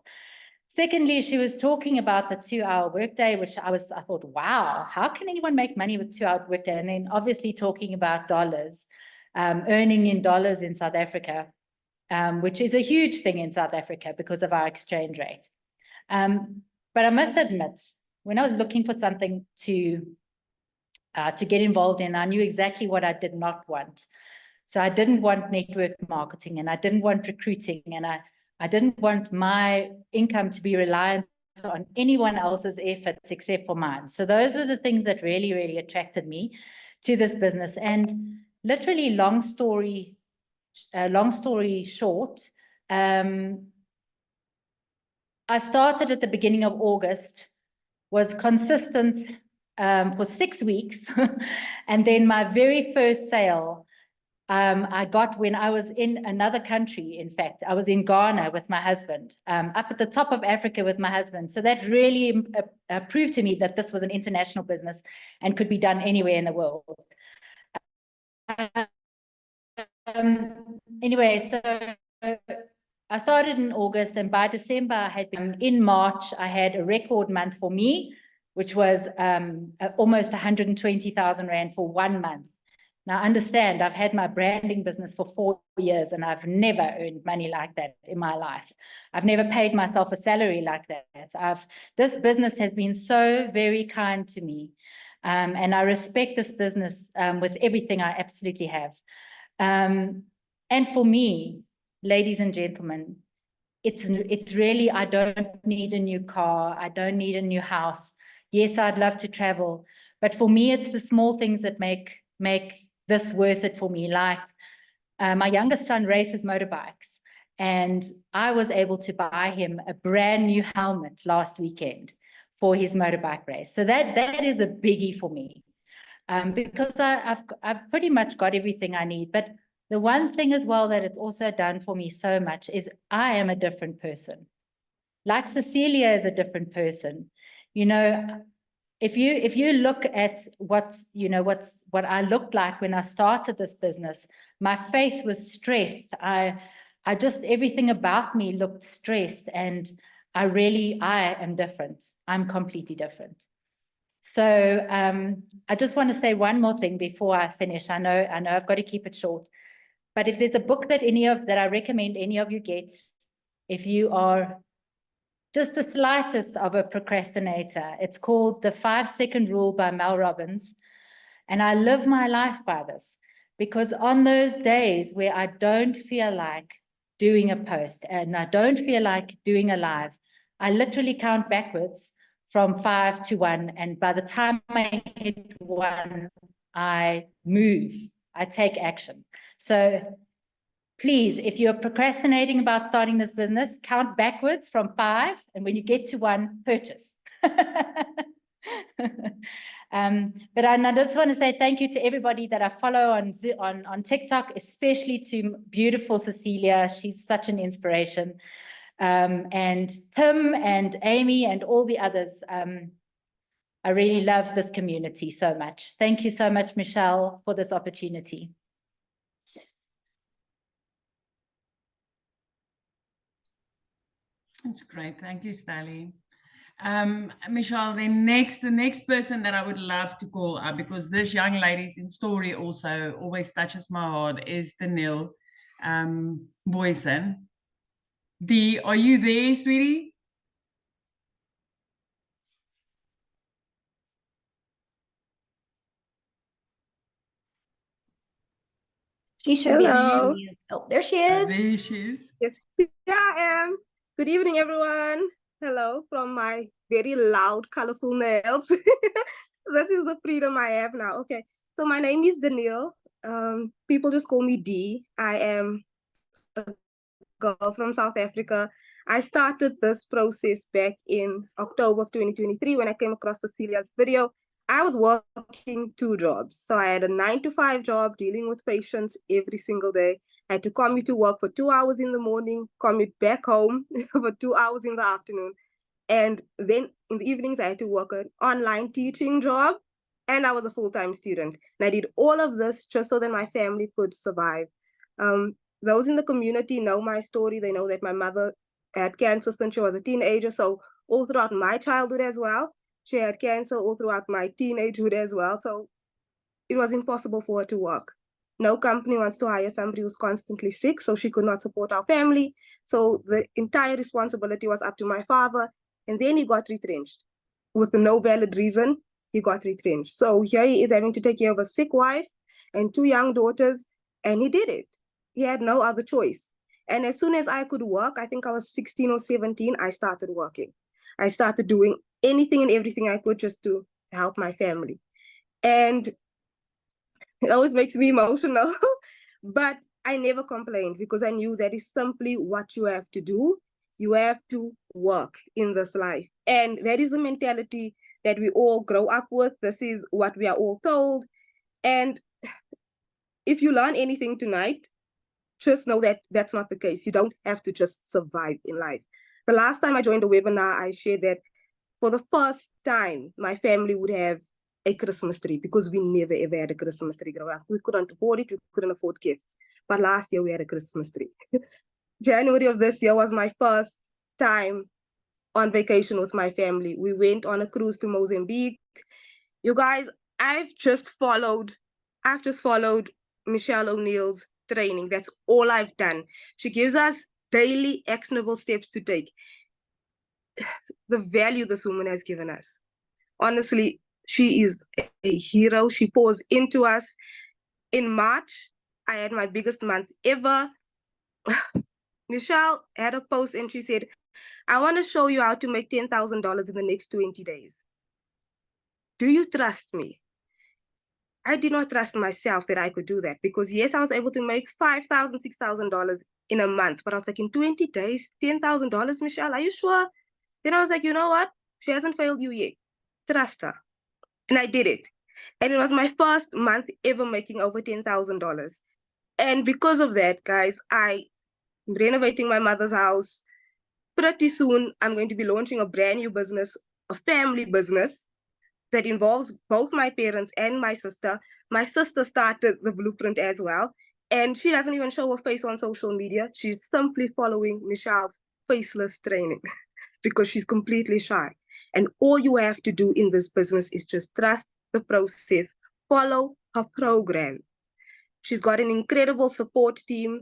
Secondly, she was talking about the 2-hour workday, which I thought, wow, how can anyone make money with 2-hour workday? And then obviously talking about dollars, earning in dollars in South Africa, which is a huge thing in South Africa because of our exchange rate. But I must admit, when I was looking for something to get involved in, I knew exactly what I did not want. So I didn't want network marketing, and I didn't want recruiting, and I didn't want my income to be reliant on anyone else's efforts except for mine. So those were the things that really, really attracted me to this business. And literally, long story short, I started at the beginning of August, was consistent for 6 weeks. And then my very first sale, I got when I was in another country. In fact, I was in Ghana with my husband, up at the top of Africa with my husband. So that really proved to me that this was an international business and could be done anywhere in the world. Anyway, so I started in August, and by December, I had been in March, I had a record month for me, which was almost 120,000 Rand for 1 month. Now, understand, I've had my branding business for 4 years, and I've never earned money like that in my life. I've never paid myself a salary like that. This business has been so very kind to me, and I respect this business with everything I absolutely have. And for me, ladies and gentlemen, it's really, I don't need a new car. I don't need a new house. Yes, I'd love to travel, but for me, it's the small things that make this worth it for me. Like my youngest son races motorbikes, and I was able to buy him a brand new helmet last weekend for his motorbike race. So that is a biggie for me, because I've pretty much got everything I need. But the one thing as well that it's also done for me so much is I am a different person. Like Cecilia is a different person. You know, if you look at what I looked like when I started this business, my face was stressed. I just, everything about me looked stressed, and I am different. I'm completely different. So I just want to say one more thing before I finish. I know I've got to keep it short, but if there's a book that I recommend any of you get, if you are just the slightest of a procrastinator, it's called The 5-Second Rule by Mel Robbins. And I live my life by this, because on those days where I don't feel like doing a post and I don't feel like doing a live, I literally count backwards from 5 to 1. And by the time I hit 1, I move, I take action. So please, if you're procrastinating about starting this business, count backwards from 5, and when you get to 1, purchase. But I just want to say thank you to everybody that I follow on TikTok, especially to beautiful Cecilia. She's such an inspiration. And Tim and Amy and all the others. I really love this community so much. Thank you so much, Michelle, for this opportunity. That's great. Thank you, Stally. Michelle, the next person that I would love to call up, because this young lady's story also always touches my heart, is Danielle Boysen. Are you there, sweetie? She should Hello. be. Oh, there she is. There she is. Yes, here I am. Good evening, everyone. Hello from my very loud, colorful nails. This is the freedom I have now. Okay, so my name is Danielle. People just call me D. I am a girl from South Africa. I started this process back in October of 2023 when I came across Cecilia's video. I was working 2 jobs. So I had a 9-to-5 job dealing with patients every single day. I had to commute to work for 2 hours in the morning, commute back home for 2 hours in the afternoon. And then in the evenings, I had to work an online teaching job. And I was a full-time student. And I did all of this just so that my family could survive. Those in the community know my story. They know that my mother had cancer since she was a teenager. So all throughout my childhood as well, she had cancer all throughout my teenagehood as well. So it was impossible for her to work. No company wants to hire somebody who's constantly sick, so she could not support our family. So the entire responsibility was up to my father. And then he got retrenched. With no valid reason, he got retrenched. So here he is having to take care of a sick wife and 2 young daughters, and he did it. He had no other choice. And as soon as I could work, I think I was 16 or 17, I started working. I started doing anything and everything I could just to help my family. And it always makes me emotional, but I never complained because I knew that is simply what you have to do. You have to work in this life. And that is the mentality that we all grow up with. This is what we are all told. And if you learn anything tonight, just know that that's not the case. You don't have to just survive in life. The last time I joined a webinar, I shared that for the first time, my family would have a Christmas tree because we never ever had a Christmas tree growing up. We couldn't afford it, we couldn't afford gifts. But last year we had a Christmas tree. January of this year was my first time on vacation with my family. We went on a cruise to Mozambique. You guys, I've just followed Michelle O'Neill's training. That's all I've done. She gives us daily actionable steps to take. The value this woman has given us. Honestly, she is a hero. She pours into us. In March, I had my biggest month ever. Michelle had a post and she said, I want to show you how to make $10,000 in the next 20 days. Do you trust me? I did not trust myself that I could do that because yes, I was able to make $5,000, $6,000 in a month, but I was like, in 20 days, $10,000, Michelle, are you sure? Then I was like, you know what? She hasn't failed you yet. Trust her. And I did it. And it was my first month ever making over $10,000. And because of that, guys, I'm renovating my mother's house. Pretty soon, I'm going to be launching a brand new business, a family business that involves both my parents and my sister. My sister started the blueprint as well. And she doesn't even show her face on social media. She's simply following Michelle's faceless training because she's completely shy. And all you have to do in this business is just trust the process, follow her program. She's got an incredible support team.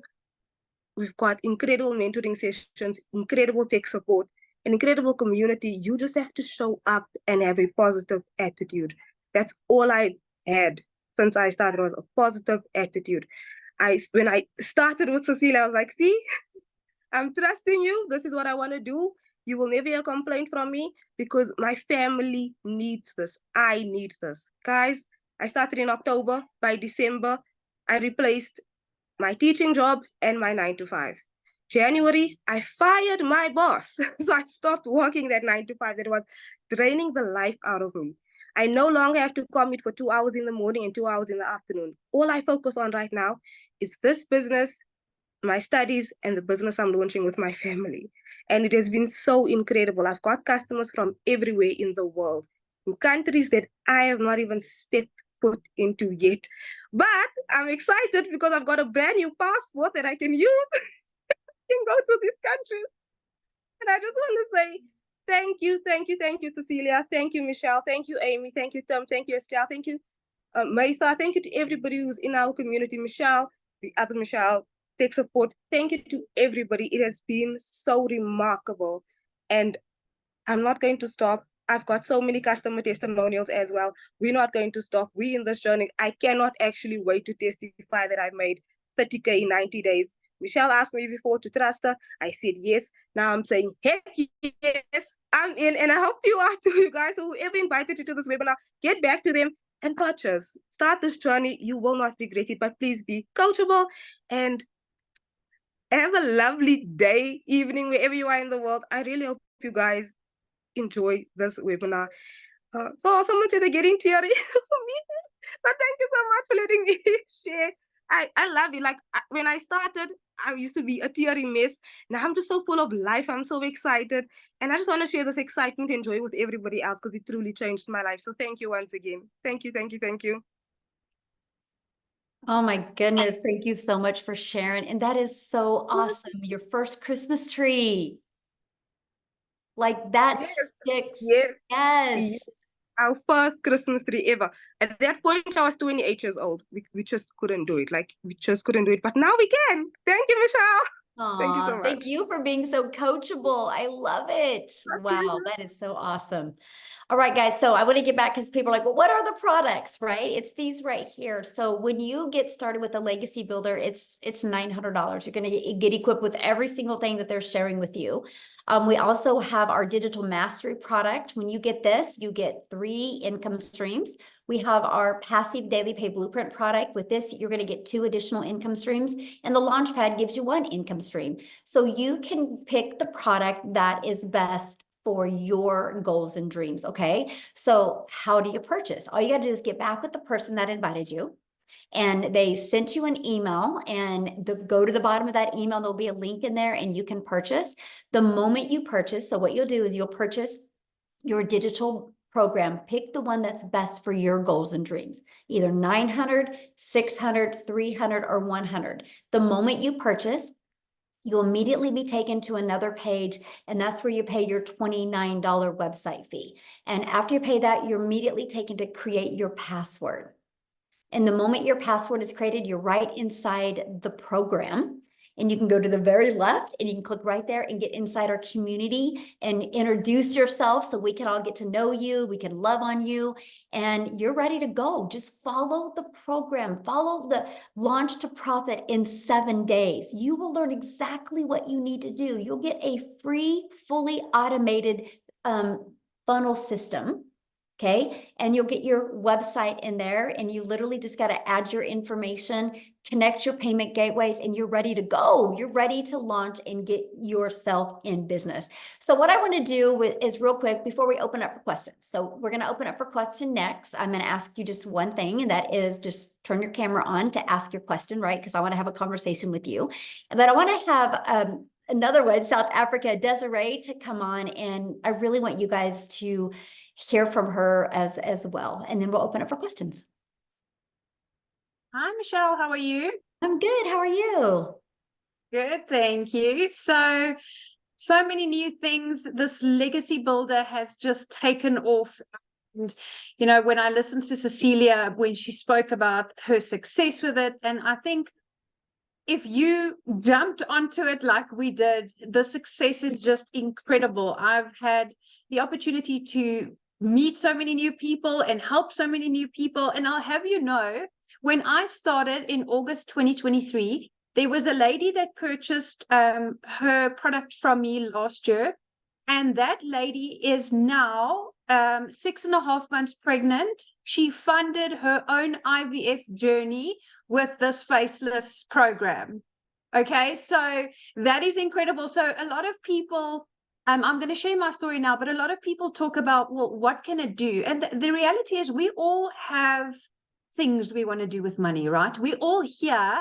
We've got incredible mentoring sessions, incredible tech support, an incredible community. You just have to show up and have a positive attitude. That's all I had since I started, was a positive attitude. When I started with Cecilia, I was like, see, I'm trusting you. This is what I want to do. You will never hear a complaint from me because my family needs this. I need this. Guys, I started in October. By December, I replaced my teaching job and my 9-to-5. January, I fired my boss. So I stopped working that 9-to-5 that was draining the life out of me. I no longer have to commute for 2 hours in the morning and 2 hours in the afternoon. All I focus on right now is this business, my studies, and the business I'm launching with my family. And it has been so incredible. I've got customers from everywhere in the world, in countries that I have not even stepped foot into yet. But I'm excited because I've got a brand new passport that I can use and go to these countries. And I just want to say thank you, Cecilia. Thank you, Michelle. Thank you, Amy. Thank you, Tom. Thank you, Estelle. Thank you, Maytha. Thank you to everybody who's in our community. Michelle, the other Michelle, tech support. Thank you to everybody. It has been so remarkable. And I'm not going to stop. I've got so many customer testimonials as well. We're not going to stop. We're in this journey. I cannot actually wait to testify that I've made 30K in 90 days. Michelle asked me before to trust her. I said yes. Now I'm saying, heck yes, I'm in. And I hope you are too, you guys. So whoever invited you to this webinar, get back to them and purchase. Start this journey. You will not regret it, but please be coachable and have a lovely day, evening, wherever you are in the world. I really hope you guys enjoy this webinar. So someone said they're getting teary. Me, but thank you so much for letting me share. I love it. Like when I started, I used to be a teary mess. Now I'm just so full of life. I'm so excited. And I just want to share this excitement and joy with everybody else because it truly changed my life. So thank you once again. Thank you, thank you, thank you. Oh my goodness. Thank you so much for sharing. And that is so awesome. Your first Christmas tree. Like that Yes, sticks. yes, Yes. yes. Our first Christmas tree ever. At that point, I was 28 years old. We just couldn't do it. Like, we just couldn't do it. But now we can. Thank you, Michelle. Thank you so Aw, much. thank you for being so coachable. I love it. Wow, that is so awesome. All right, guys. So I want to get back because people are like, well, what are the products, right? It's these right here. So when you get started with the Legacy Builder, it's $900. You're going to get equipped with every single thing that they're sharing with you. We also have our Digital Mastery product. When you get this, you get 3 income streams. We have our Passive Daily Pay Blueprint product. With this, you're going to get 2 additional income streams, and the Launchpad gives you 1 income stream. So you can pick the product that is best for your goals and dreams, okay? So how do you purchase? All you got to do is get back with the person that invited you, and they sent you an email, and go to the bottom of that email, there'll be a link in there and you can purchase. The moment you purchase, so what you'll do is you'll purchase your digital program. Pick the one that's best for your goals and dreams, either 900, 600, 300, or 100. The moment you purchase, you'll immediately be taken to another page, and that's where you pay your $29 website fee. And after you pay that, you're immediately taken to create your password. And the moment your password is created, you're right inside the program. And you can go to the very left and you can click right there and get inside our community and introduce yourself so we can all get to know you. We can love on you and you're ready to go. Just follow the program, follow the Launch to Profit in 7 days. You will learn exactly what you need to do. You'll get a free, fully automated funnel system. Okay. And you'll get your website in there and you literally just got to add your information, connect your payment gateways, and you're ready to go. You're ready to launch and get yourself in business. So what I want to do is real quick before we open up for questions. So we're going to open up for question next. I'm going to ask you just one thing, and that is just turn your camera on to ask your question, right? Because I want to have a conversation with you. But I want to have another one, South Africa, Desiree, to come on. And I really want you guys to hear from her as well. And then we'll open up for questions. Hi, Michelle. How are you? I'm good. How are you? Good, thank you. So many new things. This Legacy Builder has just taken off. And, you know, when I listened to Cecilia, when she spoke about her success with it, and I think if you jumped onto it like we did, the success is just incredible. I've had the opportunity to meet so many new people and help so many new people. And I'll have you know, when I started in August 2023, there was a lady that purchased her product from me last year. And that lady is now 6.5 months pregnant. She funded her own IVF journey with this Faceless program. Okay, so that is incredible. So a lot of people, I'm going to share my story now, but a lot of people talk about, well, what can it do? And the reality is we all have things we want to do with money, right? We all here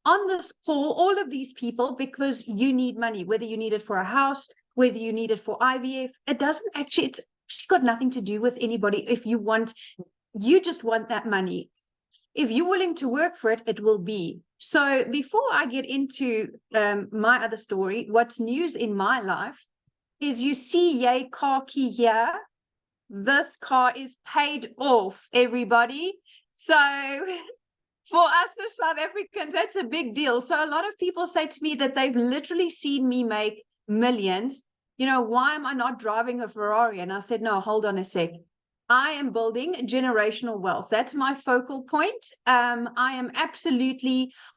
on this call, all of these people, because you need money, whether you need it for a house, whether you need it for IVF, it doesn't actually, it's got nothing to do with anybody. If you want, you just want that money. If you're willing to work for it, it will be. So before I get into my other story, what's news in my life is you see yay car key here. This car is paid off, everybody. So for us as South Africans, that's a big deal. So a lot of people say to me that they've literally seen me make millions. You know, why am I not driving a Ferrari? And I said, no, hold on a sec. I am building generational wealth. That's my focal point. I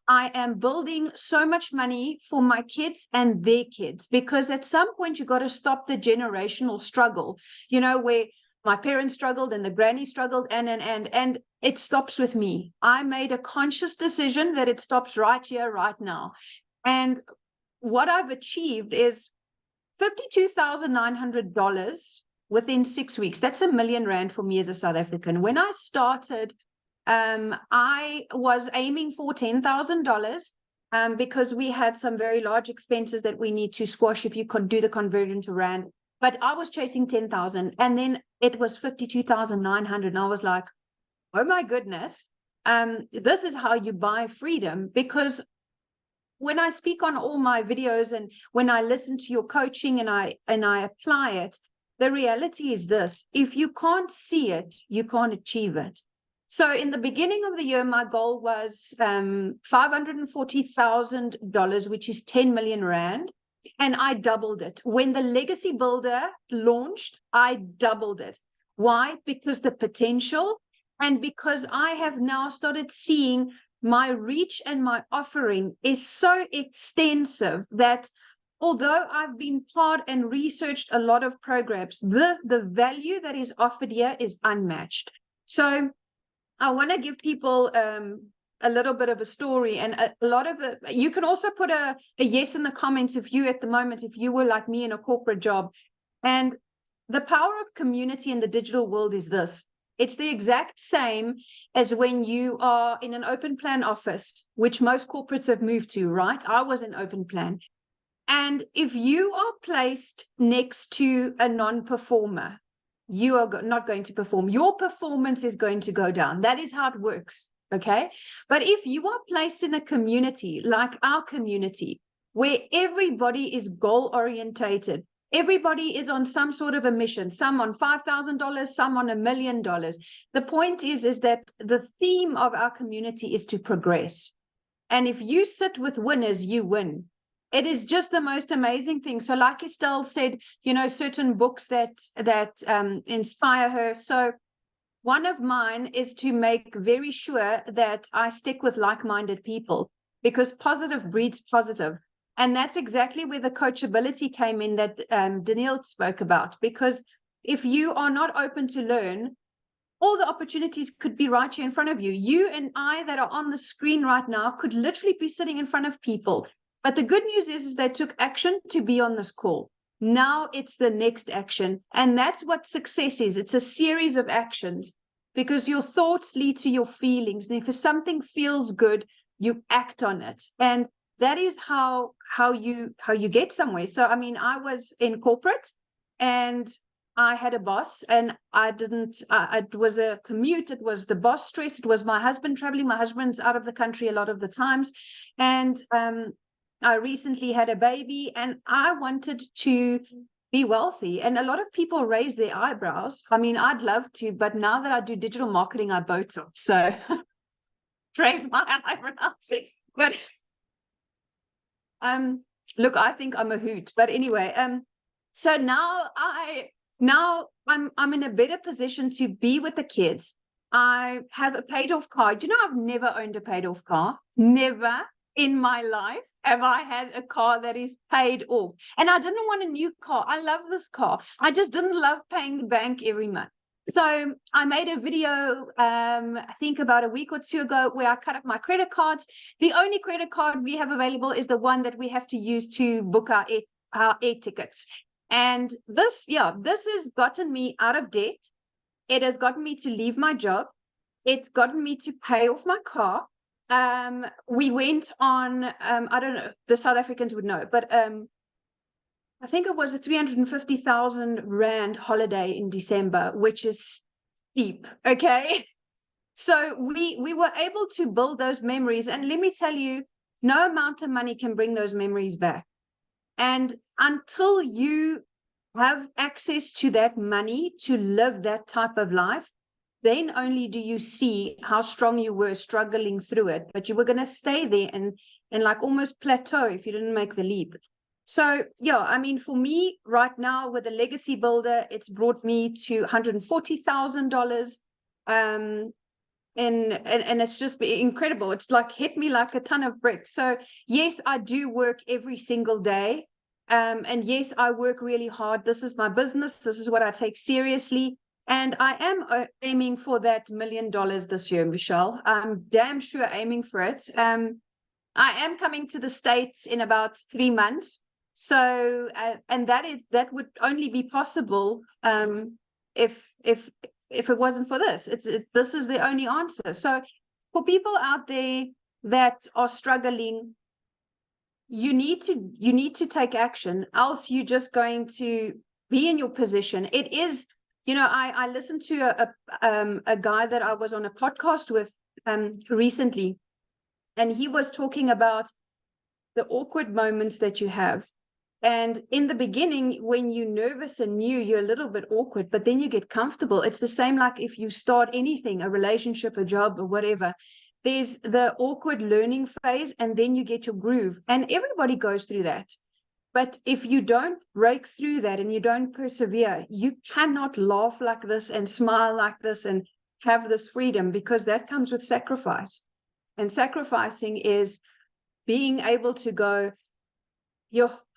am building so much money for my kids and their kids, because at some point you got to stop the generational struggle, you know, where my parents struggled and the granny struggled and it stops with me. I made a conscious decision that it stops right here, right now. And what I've achieved is $52,900 within 6 weeks. That's R1 million for me as a South African. When I started, I was aiming for $10,000 because we had some very large expenses that we need to squash if you could do the conversion to Rand. But I was chasing 10,000 and then it was 52,900. And I was like, oh my goodness, this is how you buy freedom. Because when I speak on all my videos and when I listen to your coaching and I apply it, the reality is this: if you can't see it, you can't achieve it. So in the beginning of the year, my goal was $540,000, which is 10 million Rand. And I doubled it. When the Legacy Builder launched, I doubled it. Why? Because the potential, and because I have now started seeing my reach and my offering is so extensive that although I've been part and researched a lot of programs, the value that is offered here is unmatched. So I want to give people a little bit of a story, and a lot of you can also put a yes in the comments if you were like me in a corporate job. And the power of community in the digital world is this: it's the exact same as when you are in an open plan office, which most corporates have moved to, right? I was in open plan. And if you are placed next to a non-performer, you are not going to perform. Your performance is going to go down. That is how it works. Okay. But if you are placed in a community like our community, where everybody is goal orientated, everybody is on some sort of a mission, some on $5,000, some on $1 million. The point is that the theme of our community is to progress. And if you sit with winners, you win. It is just the most amazing thing. So like Estelle said, certain books that inspire her. So one of mine is to make very sure that I stick with like-minded people, because positive breeds positive. And that's exactly where the coachability came in that Danielle spoke about. Because if you are not open to learn, all the opportunities could be right here in front of you. You and I that are on the screen right now could literally be sitting in front of people. But the good news is they took action to be on this call. Now it's the next action. And that's what success is. It's a series of actions, because your thoughts lead to your feelings. And if something feels good, you act on it. And that is how you get somewhere. So, I mean, I was in corporate and I had a boss, and it was a commute. It was the boss stress. It was my husband traveling. My husband's out of the country a lot of the times. And I recently had a baby and I wanted to be wealthy. And a lot of people raise their eyebrows. I mean, I'd love to, but now that I do digital marketing, I Botox. So raise my eyebrows. But look, I think I'm a hoot. But anyway, so now I'm in a better position to be with the kids. I have a paid off car. Do you know I've never owned a paid off car? Never in my life have I had a car that is paid off. And I didn't want a new car. I love this car. I just didn't love paying the bank every month. So I made a video, I think about a week or two ago, where I cut up my credit cards. The only credit card we have available is the one that we have to use to book our air tickets. And this has gotten me out of debt. It has gotten me to leave my job. It's gotten me to pay off my car. We went on, I don't know, the South Africans would know, but I think it was a 350,000 Rand holiday in December, which is steep, okay? So we were able to build those memories. And let me tell you, no amount of money can bring those memories back. And until you have access to that money to live that type of life, then only do you see how strong you were struggling through it. But you were going to stay there and like almost plateau if you didn't make the leap. So, yeah, I mean, for me right now with the Legacy Builder, it's brought me to $140,000. And it's just been incredible. It's like hit me like a ton of bricks. So, yes, I do work every single day. And yes, I work really hard. This is my business. This is what I take seriously. And I am aiming for that $1 million this year, Michelle. I'm damn sure aiming for it. I am coming to the States in about 3 months. So, and that would only be possible if it wasn't for this. This is the only answer. So for people out there that are struggling, you need to take action, else you're just going to be in your position. It is, you know, I listened to a guy that I was on a podcast with recently, and he was talking about the awkward moments that you have. And in the beginning, when you're nervous and new, you're a little bit awkward, but then you get comfortable. It's the same like if you start anything, a relationship, a job, or whatever. There's the awkward learning phase, and then you get your groove. And everybody goes through that. But if you don't break through that and you don't persevere, you cannot laugh like this and smile like this and have this freedom, because that comes with sacrifice. And sacrificing is being able to go,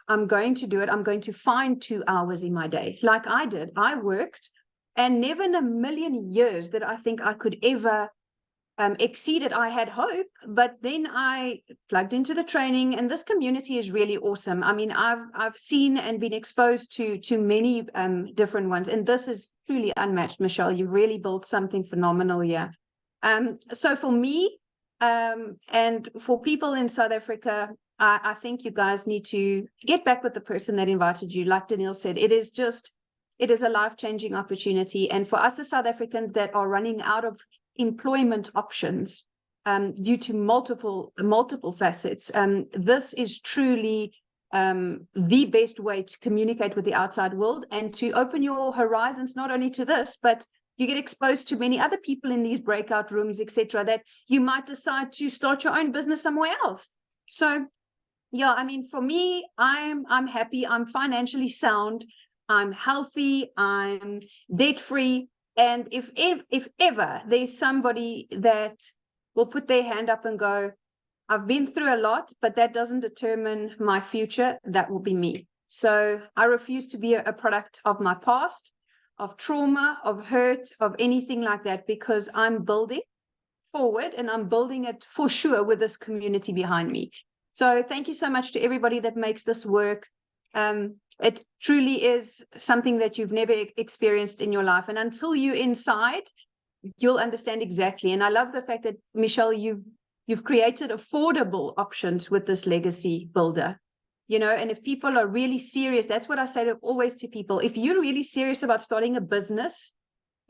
I'm going to do it. I'm going to find 2 hours in my day. Like I did. I worked, and never in a million years that I think I could ever exceed it. I had hope, but then I plugged into the training, and this community is really awesome. I mean, I've seen and been exposed to many different ones, and this is truly unmatched, Michelle. You really built something phenomenal here. So for me, and for people in South Africa, I think you guys need to get back with the person that invited you. Like Danielle said, it is a life-changing opportunity. And for us as South Africans that are running out of employment options due to multiple facets, this is truly the best way to communicate with the outside world and to open your horizons, not only to this, but you get exposed to many other people in these breakout rooms, etc., that you might decide to start your own business somewhere else. So yeah, I mean, for me, I'm happy. I'm financially sound. I'm healthy. I'm debt-free. And if ever there's somebody that will put their hand up and go, I've been through a lot, but that doesn't determine my future, that will be me. So I refuse to be a product of my past, of trauma, of hurt, of anything like that, because I'm building forward, and I'm building it for sure with this community behind me. So thank you so much to everybody that makes this work. It truly is something that you've never experienced in your life. And until you're inside, you'll understand exactly. And I love the fact that, Michelle, you've created affordable options with this legacy builder. You know, and if people are really serious, that's what I say always to people. If you're really serious about starting a business,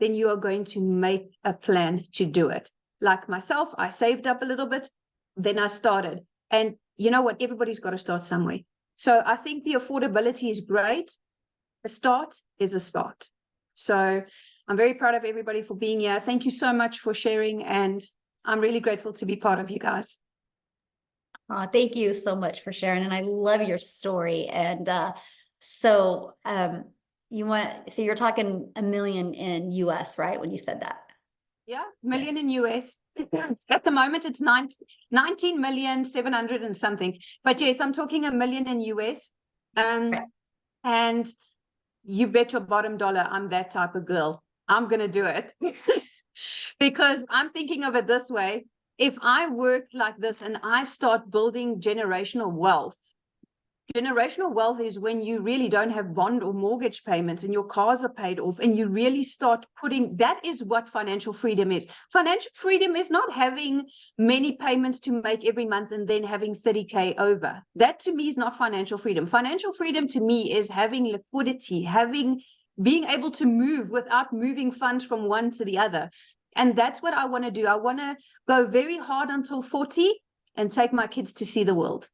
then you are going to make a plan to do it. Like myself, I saved up a little bit, then I started. And you know what? Everybody's got to start somewhere. So I think the affordability is great. A start is a start. So I'm very proud of everybody for being here. Thank you so much for sharing. And I'm really grateful to be part of you guys. Thank you so much for sharing. And I love your story. And so you're talking $1 million in US, right? When you said that. Yeah, million Yes. in US. At the moment, it's 19,700,000 and something. But yes, I'm talking $1 million in US. Right. And you bet your bottom dollar I'm that type of girl. I'm going to do it. Because I'm thinking of it this way. If I work like this and I start building generational wealth is when you really don't have bond or mortgage payments and your cars are paid off, and you really start that is what financial freedom is. Financial freedom is not having many payments to make every month and then having 30K over. That to me is not financial freedom. Financial freedom to me is having liquidity, being able to move without moving funds from one to the other. And that's what I want to do. I want to go very hard until 40 and take my kids to see the world.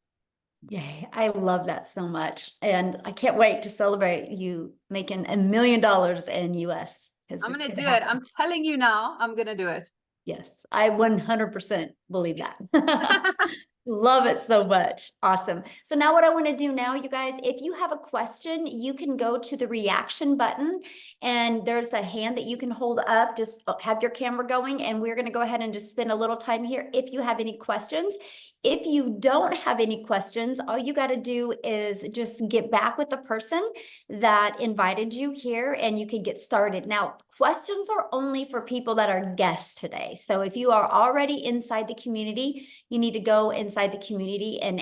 Yay. I love that so much. And I can't wait to celebrate you making $1 million in US. I'm going to do it. I'm telling you now, I'm going to do it. Yes, I 100% believe that. Love it so much. Awesome. So now what I want to do now, you guys, if you have a question, you can go to the reaction button and there's a hand that you can hold up. Just have your camera going and we're going to go ahead and just spend a little time here if you have any questions. If you don't have any questions, all you got to do is just get back with the person that invited you here and you can get started. Now, questions are only for people that are guests today. So if you are already inside the community, you need to go inside the community and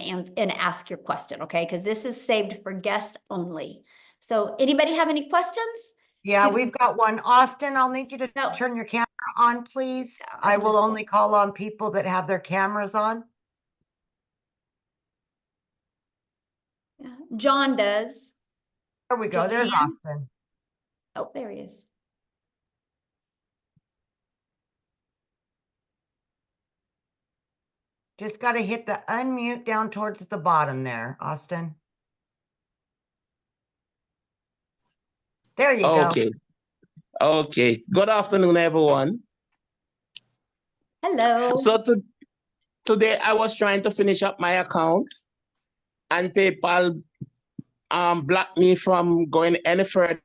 ask your question, okay? Because this is saved for guests only. So anybody have any questions? Yeah, Did- we've got one. Austin, I'll need you to No. turn your camera on, please. Yeah, I was will gonna say- only call on people that have their cameras on. Yeah. John does. There we go. There's Joanne? Austin. Oh, there he is. Just got to hit the unmute down towards the bottom there, Austin. There you go. Okay. Okay. Good afternoon, everyone. Hello. So today I was trying to finish up my accounts and PayPal blocked me from going any further.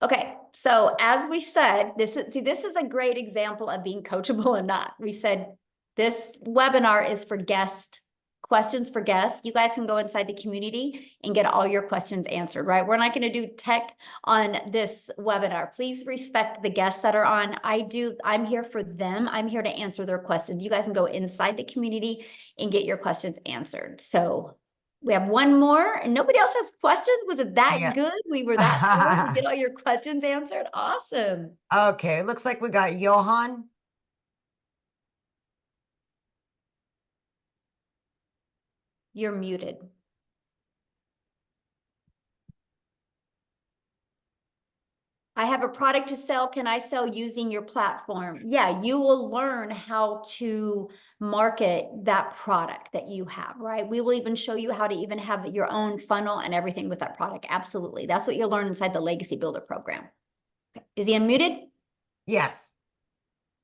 Okay, so as we said, this is a great example of being coachable and not. We said this webinar is for guests, questions for guests. You guys can go inside the community and get all your questions answered, right? We're not going to do tech on this webinar. Please respect the guests that are on. I'm here for them. I'm here to answer their questions. You guys can go inside the community and get your questions answered. So we have one more and nobody else has questions. Was it that Yeah. good? We were that good. We get all your questions answered. Awesome. Okay, looks like we got Johan. You're muted. I have a product to sell. Can I sell using your platform? Yeah, you will learn how to market that product that you have, right? We will even show you how to even have your own funnel and everything with that product. Absolutely. That's what you'll learn inside the Legacy Builder program. Okay. Is he unmuted? Yes.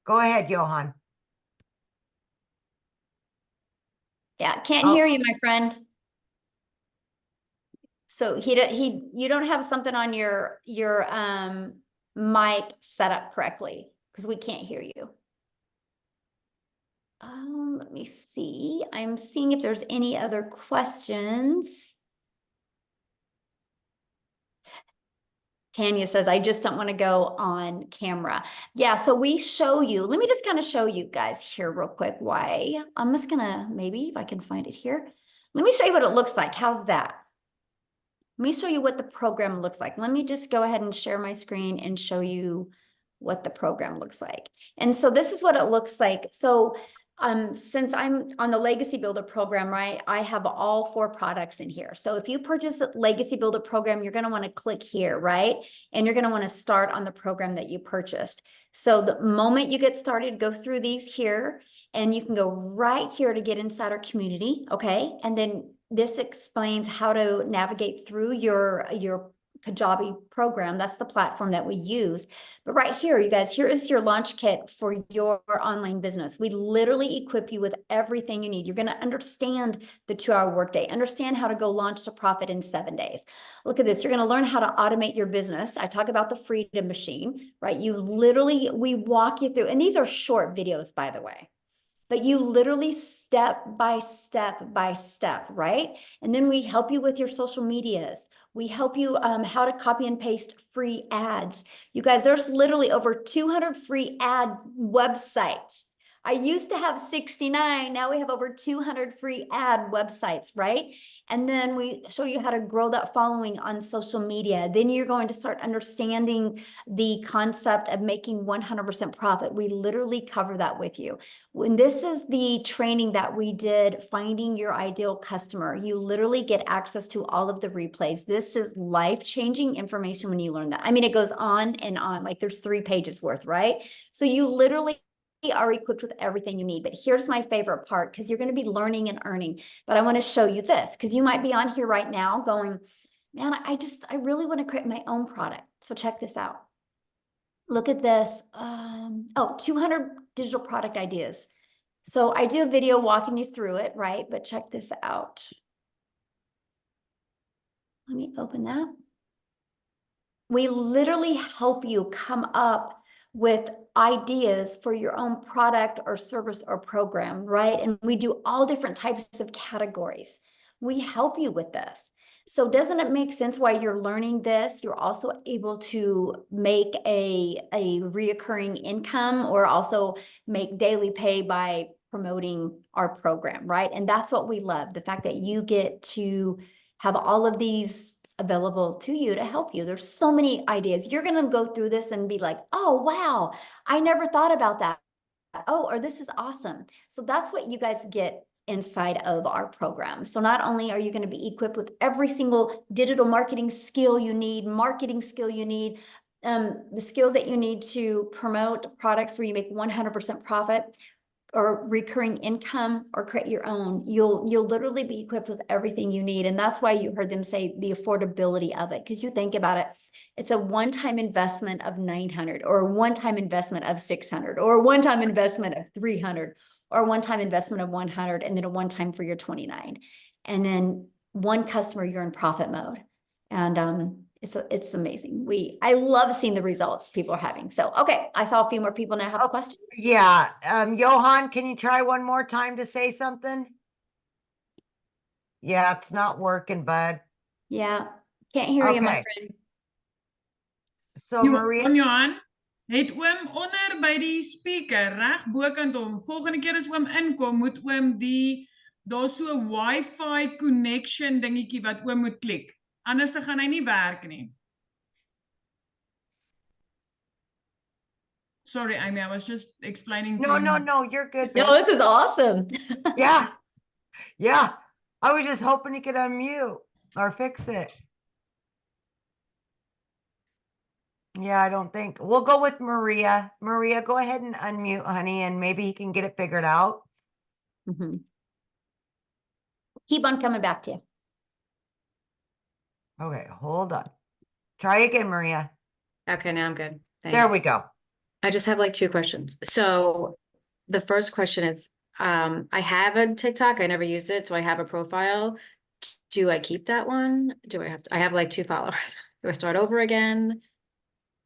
Go ahead, Johan. Yeah, can't hear you, my friend. So you don't have something on your mic set up correctly because we can't hear you. Let me see. I'm seeing if there's any other questions. Tanya says, I just don't want to go on camera. Yeah, so we show you, let me just kind of show you guys here real quick why. I'm just gonna, maybe if I can find it here. Let me show you what it looks like. How's that? Let me show you what the program looks like. Let me just go ahead and share my screen and show you what the program looks like. And so this is what it looks like. So since I'm on the Legacy Builder program, right, I have all 4 products in here. So if you purchase the Legacy Builder program, you're going to want to click here, right? And you're going to want to start on the program that you purchased. So the moment you get started, go through these here, and you can go right here to get inside our community, okay? And then this explains how to navigate through your Kajabi program. That's the platform that we use. But right here, you guys, here is your launch kit for your online business. We literally equip you with everything you need. You're going to understand the 2-hour workday, understand how to go launch to profit in 7 days. Look at this. You're going to learn how to automate your business. I talk about the Freedom Machine, right? We walk you through, and these are short videos, by the way. But you literally step by step, right? And then we help you with your social medias. We help you how to copy and paste free ads. You guys, there's literally over 200 free ad websites. I used to have 69. Now we have over 200 free ad websites, right? And then we show you how to grow that following on social media. Then you're going to start understanding the concept of making 100% profit. We literally cover that with you. When this is the training that we did, finding your ideal customer, you literally get access to all of the replays. This is life-changing information when you learn that. I mean, it goes on and on, like there's 3 pages worth, right? So you literally are equipped with everything you need. But here's my favorite part, because you're going to be learning and earning. But I want to show you this, because you might be on here right now going, man, I really want to create my own product. So check this out. Look at this. 200 digital product ideas. So I do a video walking you through it, right? But check this out. Let me open that. We literally help you come up with ideas for your own product or service or program, right? And we do all different types of categories. We help you with this. So doesn't it make sense while you're learning this, you're also able to make a reoccurring income or also make daily pay by promoting our program, right? And that's what we love, the fact that you get to have all of these available to you to help you. There's so many ideas. You're going to go through this and be like, oh, wow, I never thought about that. Oh, or this is awesome. So that's what you guys get inside of our program. So not only are you going to be equipped with every single digital marketing skill you need, marketing skill you need, the skills that you need to promote products where you make 100% profit, or recurring income, or create your own, you'll literally be equipped with everything you need. And that's why you heard them say the affordability of it. Because you think about it, it's a one-time investment of $900, or a one-time investment of $600, or a one-time investment of $300, or a one-time investment of $100, and then a one-time for your $29. And then one customer, you're in profit mode. And it's amazing. I love seeing the results people are having. So, okay, I saw a few more people now have questions. Yeah, Johan, can you try one more time to say something? Yeah, it's not working, bud. Yeah, can't hear you, my Okay. friend. So Maria, Johan, het oom onder by die speaker reg bokant hom. Volgende keer as oom inkom, moet oom daar's so 'n Wi-Fi connection dingetjie wat oom moet klik. Anders dan gaan hy nie werk nie. Sorry, Amy, I was just explaining to no, you're good. No, babe. this is awesome. Yeah, yeah. I was just hoping he could unmute or fix it. Yeah, I don't think. We'll go with Maria. Maria, go ahead and unmute, honey, and maybe he can get it figured out. Mhm. Keep on coming back to you. Okay, hold on. Try again, Maria. Okay, now I'm good. There Thanks. we go. I just have like two questions. So the first question is, I have a TikTok. I never used it, so I have a profile. Do I keep that one? Do I have to? I have like 2 followers. Do I start over again?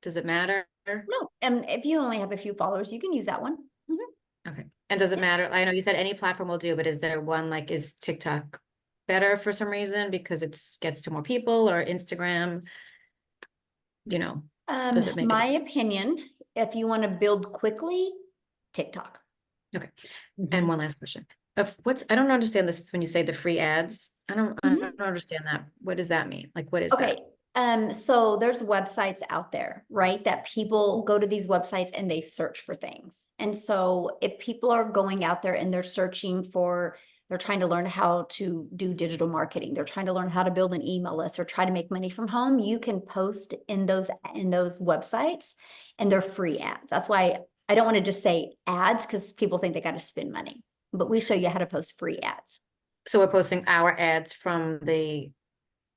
Does it matter? No, and if you only have a few followers, you can use that one. Mhm. Okay. And does it matter? I know you said any platform will do, but is there one like, is TikTok better for some reason because it gets to more people, or Instagram? You know, does it make a My opinion, if you want to build quickly, TikTok. Okay. Mhm. And one last question. I don't understand this when you say the free ads. I don't understand that. What does that mean? Like, what is that? Okay, so there's websites out there, right? That people go to these websites and they search for things. And so if people are going out there and they're searching for, they're trying to learn how to do digital marketing, they're trying to learn how to build an email list or try to make money from home, you can post in those websites, and they're free ads. That's why I don't want to just say ads, because people think they got to spend money, but we show you how to post free ads. So we're posting our ads from the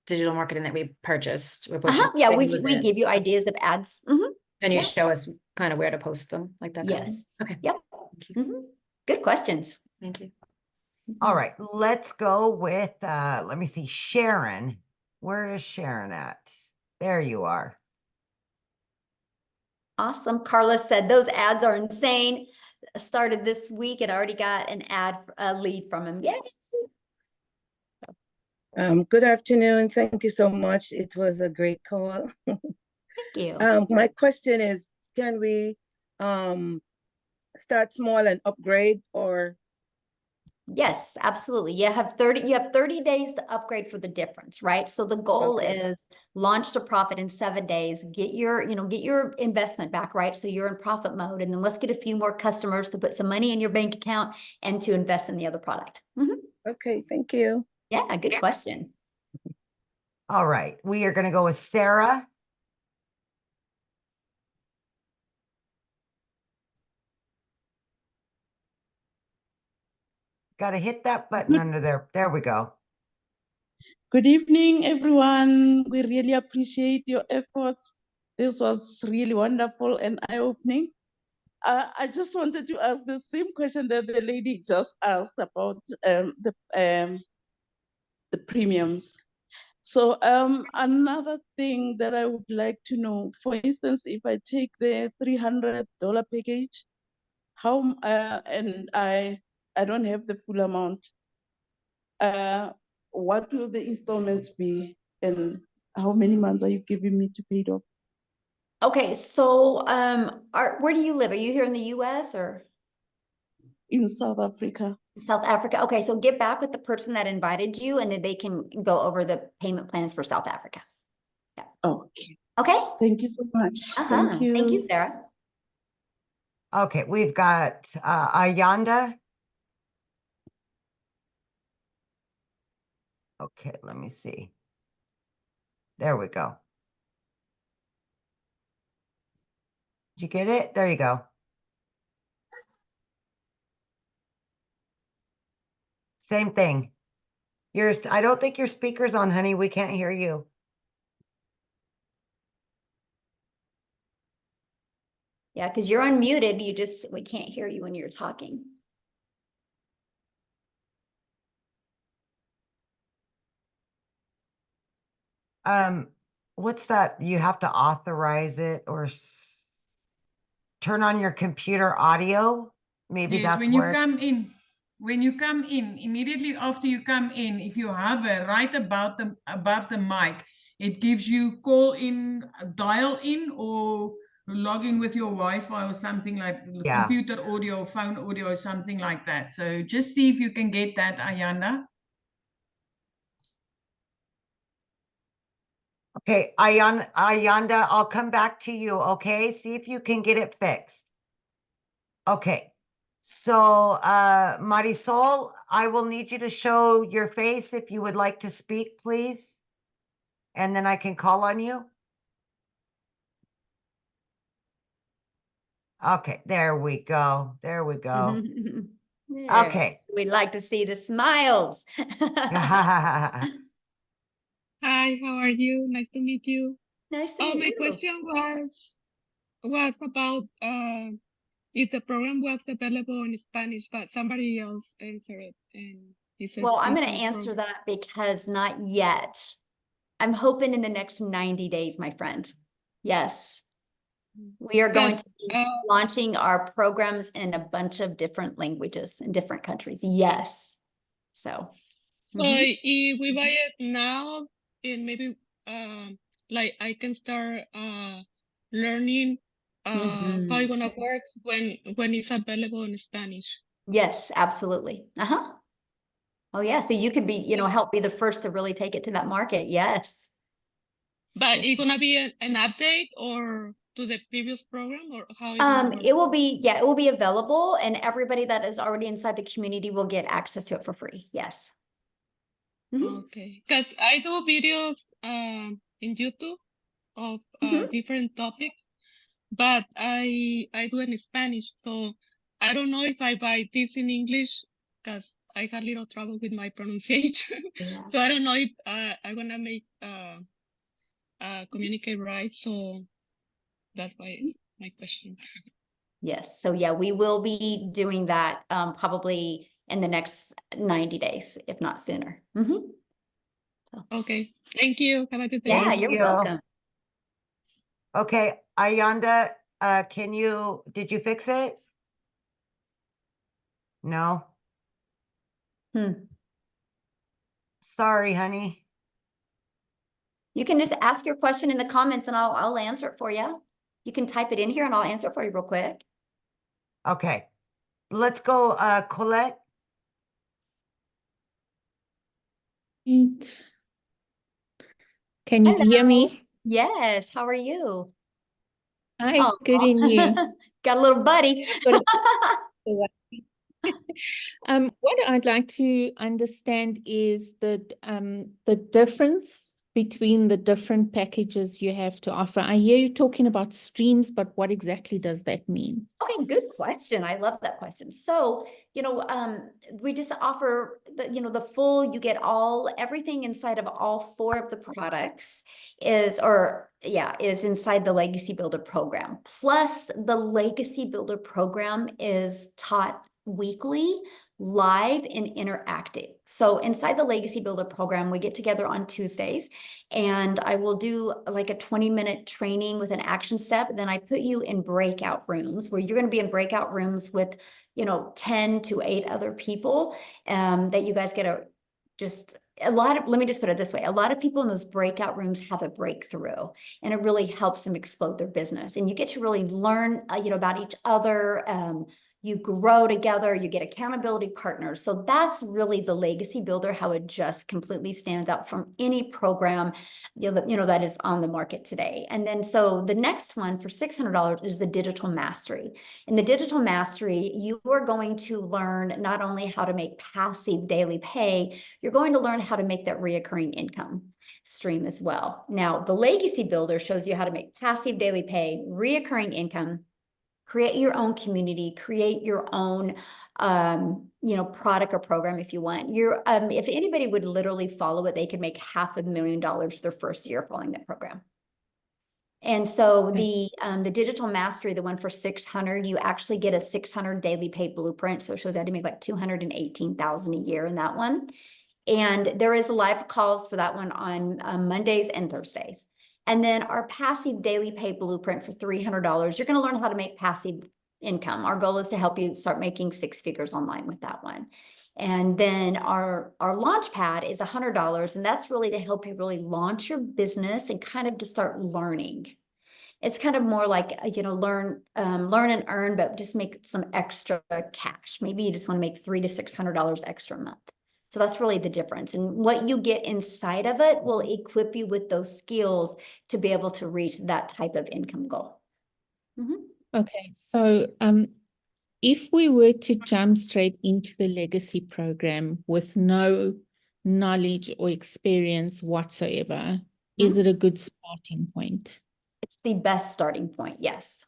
digital marketing that we purchased. We're posting. Yeah, we those give you ideas of ads. Mhm. And you yeah. show us kind of where to post them, like that. kind of Yes. thing? Okay. Yep. Thank you. Mhm. Good questions. Thank you. All right, let's go with, let me see, Sharon. Where is Sharon at? There you are. Awesome. Carla said those ads are insane. Started this week and already got an lead from him. Yay. Good afternoon. Thank you so much. It was a great call. Thank you. My question is, can we start small and upgrade, or? Yes, absolutely. You have 30 days to upgrade for the difference, right? So the goal Okay. is launch to profit in 7 days, get your investment back, right? So you're in profit mode, and then let's get a few more customers to put some money in your bank account and to invest in the other product. Mhm. Okay, thank you. Yeah, good question. All right, we are gonna go with Sarah. Gotta hit that button under there. There we go. Good evening, everyone. We really appreciate your efforts. This was really wonderful and eye-opening. I just wanted to ask the same question that the lady just asked about the premiums. So another thing that I would like to know, for instance, if I take the $300 package, how and I don't have the full amount, what will the installments be, and how many months are you giving me to pay it off? Okay, so where do you live? Are you here in the US or In South Africa. in South Africa? Okay, so get back with the person that invited you and then they can go over the payment plans for South Africa. Okay. Okay? Thank you so much. Uh-huh. Thank you. Thank you, Sarah. Okay, we've got Ayanda. Okay, let me see. There we go. Did you get it? There you go. Same thing. I don't think your speaker's on, honey. We can't hear you. Yeah, because you're unmuted. We can't hear you when you're talking. What's that? You have to authorize it or turn on your computer audio. Maybe Yes, that's when you where come in, immediately after you come in, if you hover right above the mic, it gives you call in, dial in, or log in with your Wi-Fi or something like Yeah. computer audio, phone audio, or something like that. So just see if you can get that, Ayanda. Okay, Ayanda, I'll come back to you, okay? See if you can get it fixed. Okay. So, Marisol, I will need you to show your face if you would like to speak, please. And then I can call on you. Okay, there we go. There we go. Okay. Yes, we'd like to see the smiles. Hi, how are you? Nice to meet you. Nice to Oh, meet my you. question was about if the program was available in Spanish, but somebody else answered it, and he said Well, I'm it's going to no answer problem. that because not yet. I'm hoping in the next 90 days, my friend. Yes. We are going Because, to be launching our programs in a bunch of different languages in different countries. Yes. So. So if we buy it now, and maybe like I can start learning how it gonna work when it's available in Spanish. Yes, absolutely. Uh-huh. Oh yeah, so you could be, help be the first to really take it to that market. Yes. But it's gonna be an update or to the previous program, or how it gonna work? It will be available, and everybody that is already inside the community will get access to it for free. Yes. Okay, because I do videos in YouTube of different topics, but I do it in Spanish, so I don't know if I buy this in English because I had little trouble with my pronunciation. Yeah. So I don't know if I'm gonna make communicate right. So that's why my question. Yes. So yeah, we will be doing that probably in the next 90 days, if not sooner. Okay, thank you. Have a good day. Yeah, Thank you're you. welcome. Okay, Ayanda, did you fix it? No? Sorry, honey. You can just ask your question in the comments and I'll answer it for you. You can type it in here and I'll answer it for you real quick. Okay, let's go, Colette. Can you hear me? Yes. How are you? Hi, good in you. Got a little buddy. What I'd like to understand is the difference between the different packages you have to offer? I hear you talking about streams, but what exactly does that mean? Okay, good question. I love that question. So, we just offer the full, you get everything inside of all 4 of the products is inside the Legacy Builder program. Plus the Legacy Builder program is taught weekly, live and interactive. So inside the Legacy Builder program, we get together on Tuesdays and I will do like a 20-minute training with an action step. Then I put you in breakout rooms where you're going to be in breakout rooms with, 10 to 8 other people that you guys get let me just put it this way. A lot of people in those breakout rooms have a breakthrough and it really helps them explode their business. And you get to really learn, about each other. You grow together, you get accountability partners. So that's really the Legacy Builder, how it just completely stands out from any program, that is on the market today. And then, so the next one for $600 is the Digital Mastery. In the Digital Mastery, you are going to learn not only how to make passive daily pay, you're going to learn how to make that reoccurring income stream as well. Now, the Legacy Builder shows you how to make passive daily pay, reoccurring income, create your own community, create your own, product or program if you want. If anybody would literally follow it, they could make $500,000 their first year following that program. And so the Digital Mastery, the one for $600, you actually get a 600 daily pay blueprint. So it shows you how to make like $218,000 a year in that one. And there is live calls for that one on Mondays and Thursdays. And then our passive daily pay blueprint for $300, you're going to learn how to make passive income. Our goal is to help you start making 6 figures online with that one. And then our launch pad is $100. And that's really to help you really launch your business and kind of just start learning. It's kind of more like, learn and earn, but just make some extra cash. Maybe you just want to make $300 to $600 extra a month. So that's really the difference. And what you get inside of it will equip you with those skills to be able to reach that type of income goal. Okay, so if we were to jump straight into the Legacy program with no knowledge or experience whatsoever, is it a good starting point? It's the best starting point, yes.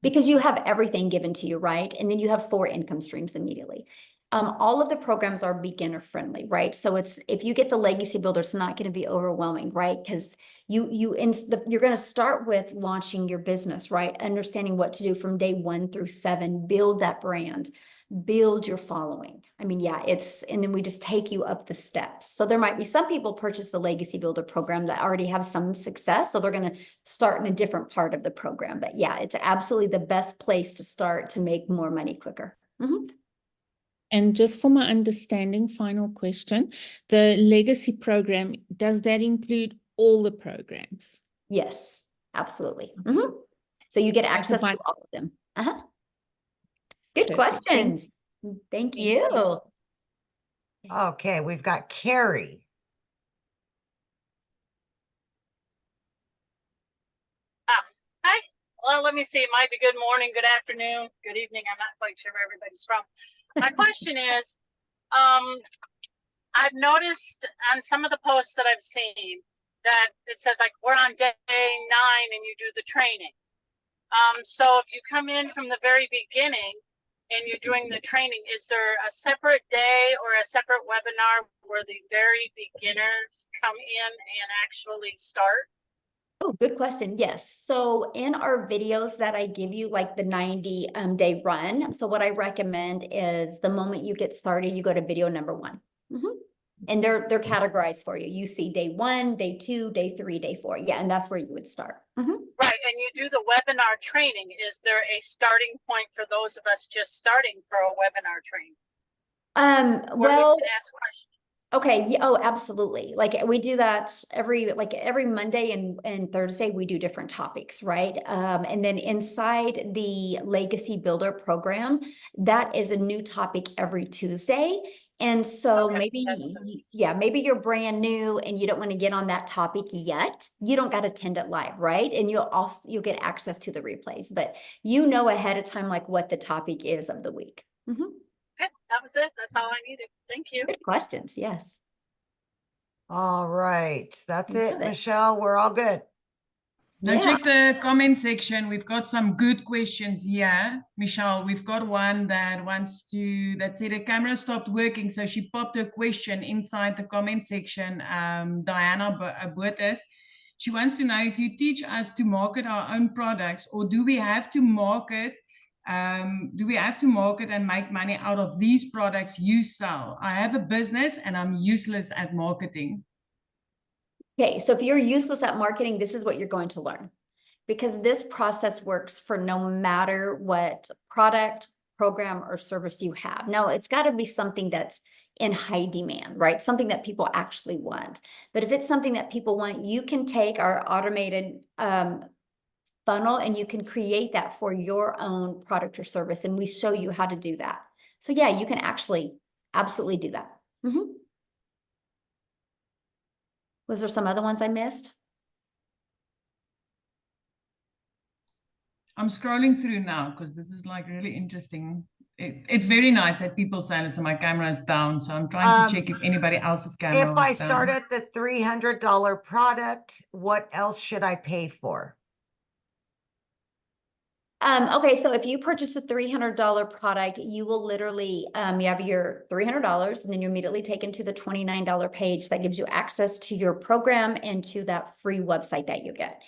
Because you have everything given to you, right? And then you have 4 income streams immediately. All of the programs are beginner friendly, right? So if you get the Legacy Builder, it's not going to be overwhelming, right? Because you're going to start with launching your business, right? Understanding what to do from day 1 through 7, build that brand, build your following. I mean, and then we just take you up the steps. So there might be some people purchase the Legacy Builder program that already have some success. So they're going to start in a different part of the program. But it's absolutely the best place to start to make more money quicker. And just for my understanding, final question, the Legacy program, does that include all the programs? Yes, absolutely. So you get access to all of them. Good questions. Thank you. Okay, we've got Carrie. Hi. Well, let me see. It might be good morning, good afternoon, good evening. I'm not quite sure where everybody's from. My question is, I've noticed on some of the posts that I've seen that it says like we're on day 9 and you do the training. So if you come in from the very beginning and you're doing the training, is there a separate day or a separate webinar where the very beginners come in and actually start? Oh, good question. Yes. So in our videos that I give you, like the 90-day run. So what I recommend is the moment you get started, you go to video number 1. And they're categorized for you. You see day 1, day 2, day 3, day 4. Yeah. And that's where you would start. Right. And you do the webinar training. Is there a starting point for those of us just starting for a webinar training? Well, we can ask questions. Okay. Oh, absolutely. Like we do that every Monday and Thursday, we do different topics, right? And then inside the Legacy Builder program, that is a new topic every Tuesday. And so maybe you're brand new and you don't want to get on that topic yet. You don't got to attend it live, right? And you'll get access to the replays, but ahead of time, like what the topic is of the week. Okay, that was it. That's all I needed. Thank you. Good questions. Yes. All right, that's it, Love it. Michelle. We're all good. Now Yeah. check the comment section. We've got some good questions here. Michelle, we've got one that that said the camera stopped working. So she popped a question inside the comment section. Diana Boertes. She wants to know if you teach us to market our own products, or do we have to market and make money out of these products you sell? I have a business and I'm useless at marketing. Okay, so if you're useless at marketing, this is what you're going to learn, because this process works for no matter what product, program, or service you have. Now, it's got to be something that's in high demand, right? Something that people actually want. But if it's something that people want, you can take our automated funnel and you can create that for your own product or service. And we show you how to do that. So yeah, you can actually absolutely do that. Was there some other ones I missed? I'm scrolling through now because this is like really interesting. It's very nice that people say, listen, my camera is down. So I'm trying to check if anybody else's camera If I was down. start at the $300 product, what else should I pay for? Okay, so if you purchase a $300 product, you will literally, you have your $300 and then you're immediately taken to the $29 page that gives you access to your program and to that free website that you get.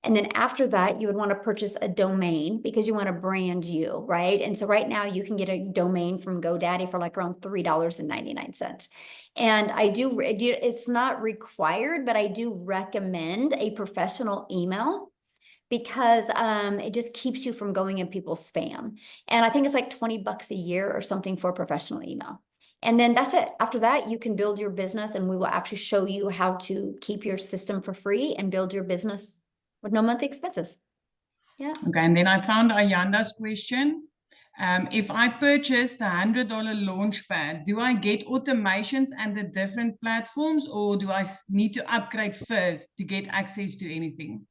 And then after that, you would want to purchase a domain because you want to brand you, right? And so right now you can get a domain from GoDaddy for like around $3.99. And it's not required, but I do recommend a professional email, because it just keeps you from going in people's spam. And I think it's like $20 a year or something for a professional email. And then that's it. After that, you can build your business, and we will actually show you how to keep your system for free and build your business with no monthly expenses. Yeah. Okay, and then I found Ayanda's question. If I purchase the $100 Launchpad, do I get automations and the different platforms, or do I need to upgrade first to get access to anything?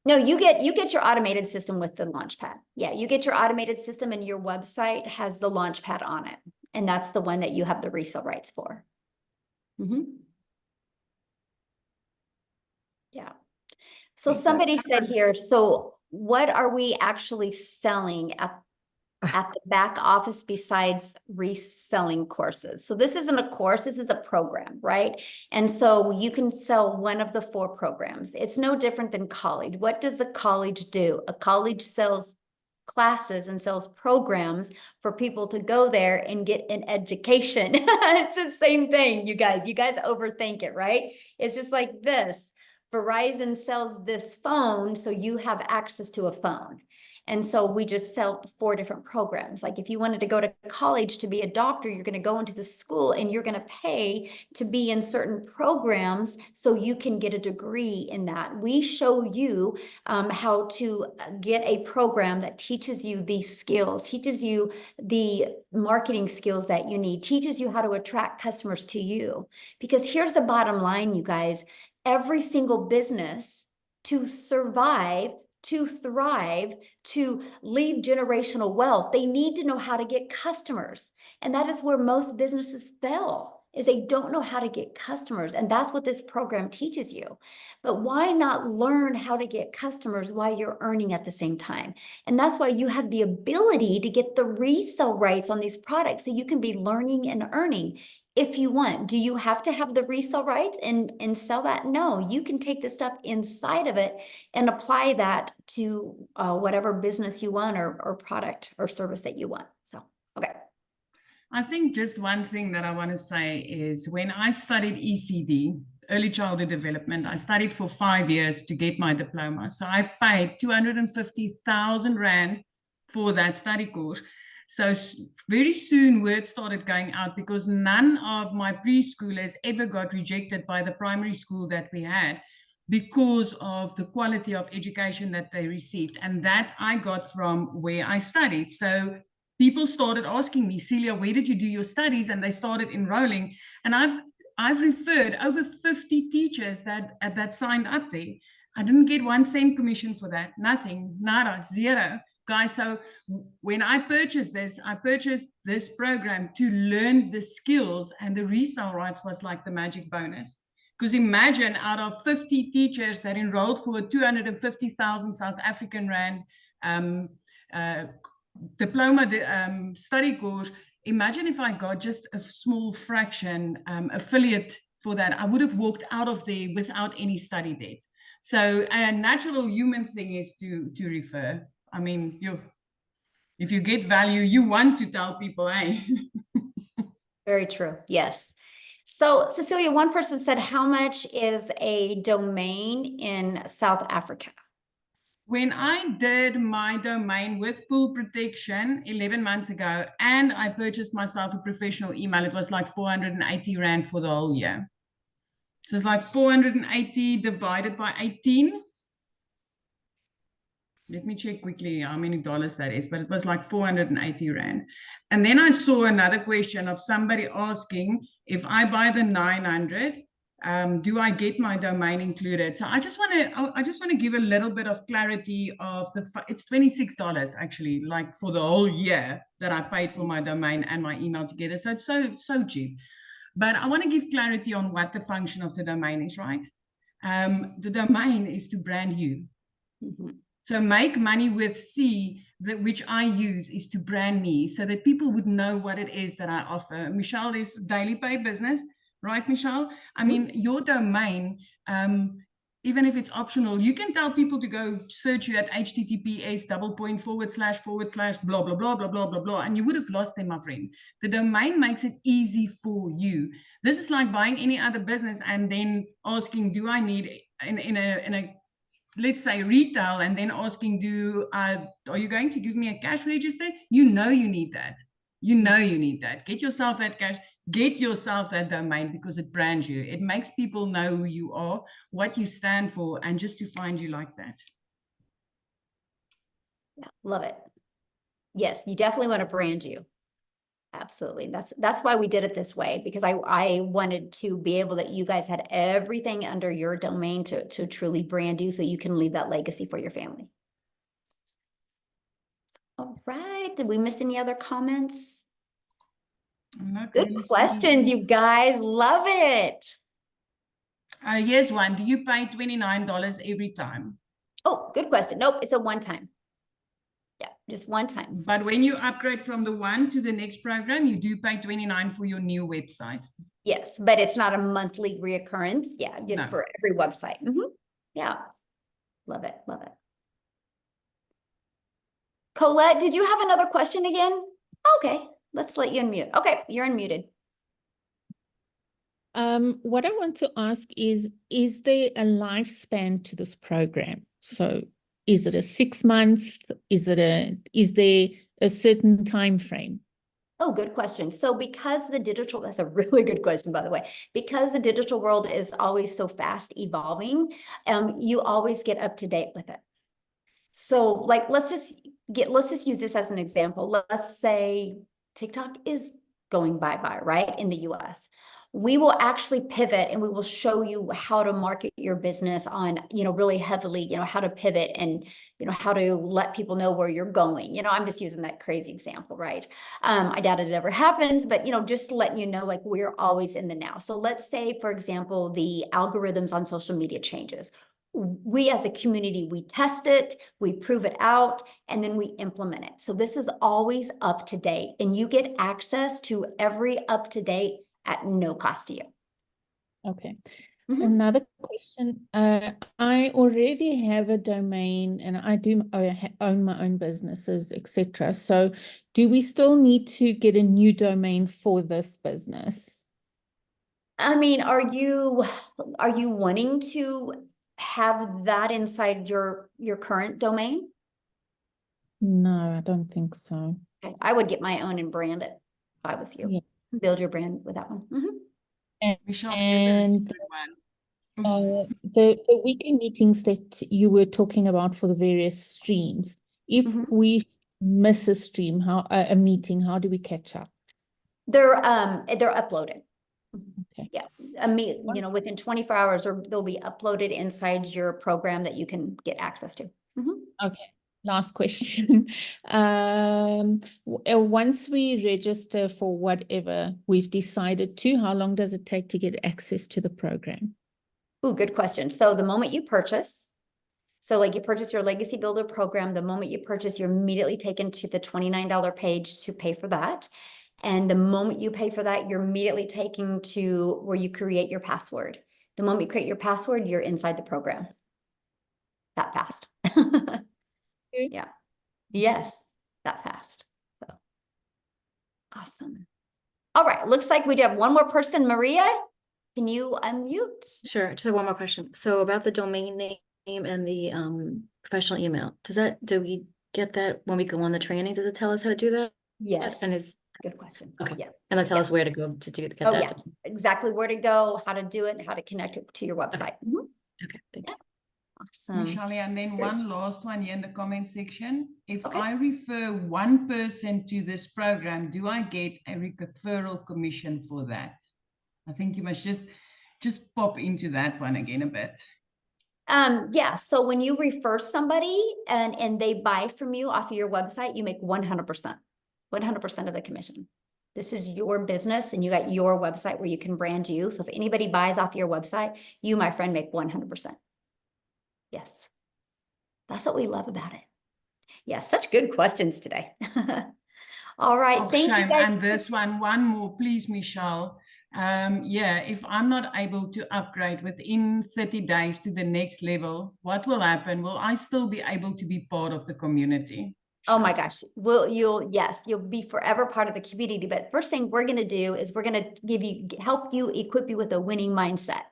No, you get your automated system with the Launchpad. Yeah, you get your automated system, and your website has the Launchpad on it. And that's the one that you have the resale rights for. Yeah. So somebody said here, so what are we actually selling at the back office besides reselling courses? So this isn't a course, this is a program, right? And so you can sell one of the 4 programs. It's no different than college. What does a college do? A college sells classes and sells programs for people to go there and get an education. It's the same thing, you guys overthink it, right? It's just like this. Verizon sells this phone, so you have access to a phone. And so we just sell 4 different programs. Like if you wanted to go to college to be a doctor, you're going to go into the school and you're going to pay to be in certain programs so you can get a degree in that. We show you how to get a program that teaches you these skills, teaches you the marketing skills that you need, teaches you how to attract customers to you. Because here's the bottom line, you guys, every single business, to survive, to thrive, to lead generational wealth, they need to know how to get customers. And that is where most businesses fail, is they don't know how to get customers. And that's what this program teaches you. But why not learn how to get customers while you're earning at the same time? And that's why you have the ability to get the resale rights on these products, so you can be learning and earning. If you want, do you have to have the resale rights and sell that? No, you can take the stuff inside of it and apply that to whatever business you want or product or service that you want. So, okay. I think just one thing that I want to say is when I studied ECD, early childhood development, I studied for 5 years to get my diploma. So I paid 250,000 Rand for that study course. So very soon word started going out, because none of my preschoolers ever got rejected by the primary school that we had because of the quality of education that they received. And that I got from where I studied. So people started asking me, Celia, where did you do your studies? And they started enrolling. And I've referred over 50 teachers that signed up there. I didn't get 1 cent commission for that. Nothing, nada, zero. Guys, so when I purchased this program to learn the skills, and the resale rights was like the magic bonus. Because imagine out of 50 teachers that enrolled for a 250,000 South African Rand diploma study course, imagine if I got just a small fraction affiliate for that, I would have walked out of there without any study debt. So a natural human thing is to refer. I mean, if you get value, you want to tell people, hey. Very true. Yes. So Cecilia, one person said, how much is a domain in South Africa? When I did my domain with full protection 11 months ago, and I purchased myself a professional email, it was like 480 Rand for the whole year. So it's like 480 divided by 18. Let me check quickly how many dollars that is, but it was like 480 Rand. And then I saw another question of somebody asking, if I buy the 900, do I get my domain included? So I just want to give a little bit of clarity of it's $26 actually, like for the whole year that I paid for my domain and my email together. So it's so cheap. But I want to give clarity on what the function of the domain is, right? The domain is to brand you. Mm-hmm. So make money with C, which I use, is to brand me so that people would know what it is that I offer. Michelle is daily pay business, right, Michelle? I mean, your domain, even if it's optional, you can tell people to go search you at https:// blah, blah, blah, blah, blah, blah, blah, and you would have lost them, my friend. The domain makes it easy for you. This is like buying any other business and then asking, do I need in a let's say retail, and then asking, are you going to give me a cash register? You know you need that. You know you need that. Get yourself that cash, get yourself that domain, because it brands you. It makes people know who you are, what you stand for, and just to find you like that. Yeah, love it. Yes, you definitely want to brand you. Absolutely. That's why we did it this way, because I wanted to be able that you guys had everything under your domain to truly brand you so you can leave that legacy for your family. All right. Did we miss any other comments? Good questions, you guys. Love it. Here's one. Do you pay $29 every time? Oh, good question. Nope, it's a one-time. Yeah, just one time. But when you upgrade from the one to the next program, you do pay $29 for your new website. Yes, but it's not a monthly reoccurrence. Yeah, just for every website. Mm-hmm. Yeah, love it, love it. Colette, did you have another question again? Okay, let's let you unmute. Okay, you're unmuted. What I want to ask is there a lifespan to this program? So is it a 6 month? Is there a certain time frame? Oh, good question. So because that's a really good question, by the way, because the digital world is always so fast evolving, you always get up to date with it. So like, let's just use this as an example. Let's say TikTok is going bye-bye, right? In the US. We will actually pivot and we will show you how to market your business on, really heavily, how to pivot and, how to let people know where you're going. I'm just using that crazy example, right? I doubt it ever happens, but, just letting you know, like we're always in the now. So let's say, for example, the algorithms on social media changes. We as a community, we test it, we prove it out, and then we implement it. So this is always up to date, and you get access to every up to date at no cost to you. Okay. Mm-hmm. Another question. I already have a domain and I own my own businesses, etc. So do we still need to get a new domain for this business? I mean, are you wanting to have that inside your current domain? No, I don't think so. Okay. I would get my own and brand it if I was you. Yeah. Build your brand with that one. Mm-hmm. And the weekly meetings that you were talking about for the various streams, if we miss a stream, a meeting, how do we catch up? They're uploaded. Okay. Yeah, within 24 hours, or they'll be uploaded inside your program that you can get access to. Mm-hmm. Okay. Last question. Once we register for whatever we've decided to, how long does it take to get access to the program? Ooh, good question. So the moment you purchase, so like you purchase your Legacy Builder program, the moment you purchase, you're immediately taken to the $29 page to pay for that. And the moment you pay for that, you're immediately taken to where you create your password. The moment you create your password, you're inside the program. That fast. Yeah. Yes, that fast. So awesome. All right. Looks like we do have one more person. Maria, can you unmute? Sure. Just one more question. So about the domain name and the professional email, do we get that when we go on the training? Does it tell us how to do that? Yes. And is Good question. okay. Yes. And they'll tell Yeah. us where to go to get Oh, that yeah. done. Exactly where to go, how to do it, and how to connect it to your website. Mhm. Okay, thank you. Awesome. Michelle, and then Great. one last one here in the comment section. If Okay. I refer one person to this program, do I get a referral commission for that? I think you must just pop into that one again a bit. Yeah, so when you refer somebody and they buy from you off of your website, you make 100%, 100% of the commission. This is your business and you got your website where you can brand you. So if anybody buys off your website, you, my friend, make 100%. Yes. That's what we love about it. Yeah, such good questions today. All right, Oh, thank you shame. guys. And this one more, please, Michelle. Yeah, if I'm not able to upgrade within 30 days to the next level, what will happen? Will I still be able to be part of the community? Oh my gosh. Well, yes, you'll be forever part of the community. But first thing we're going to do is we're going to help you, equip you with a winning mindset.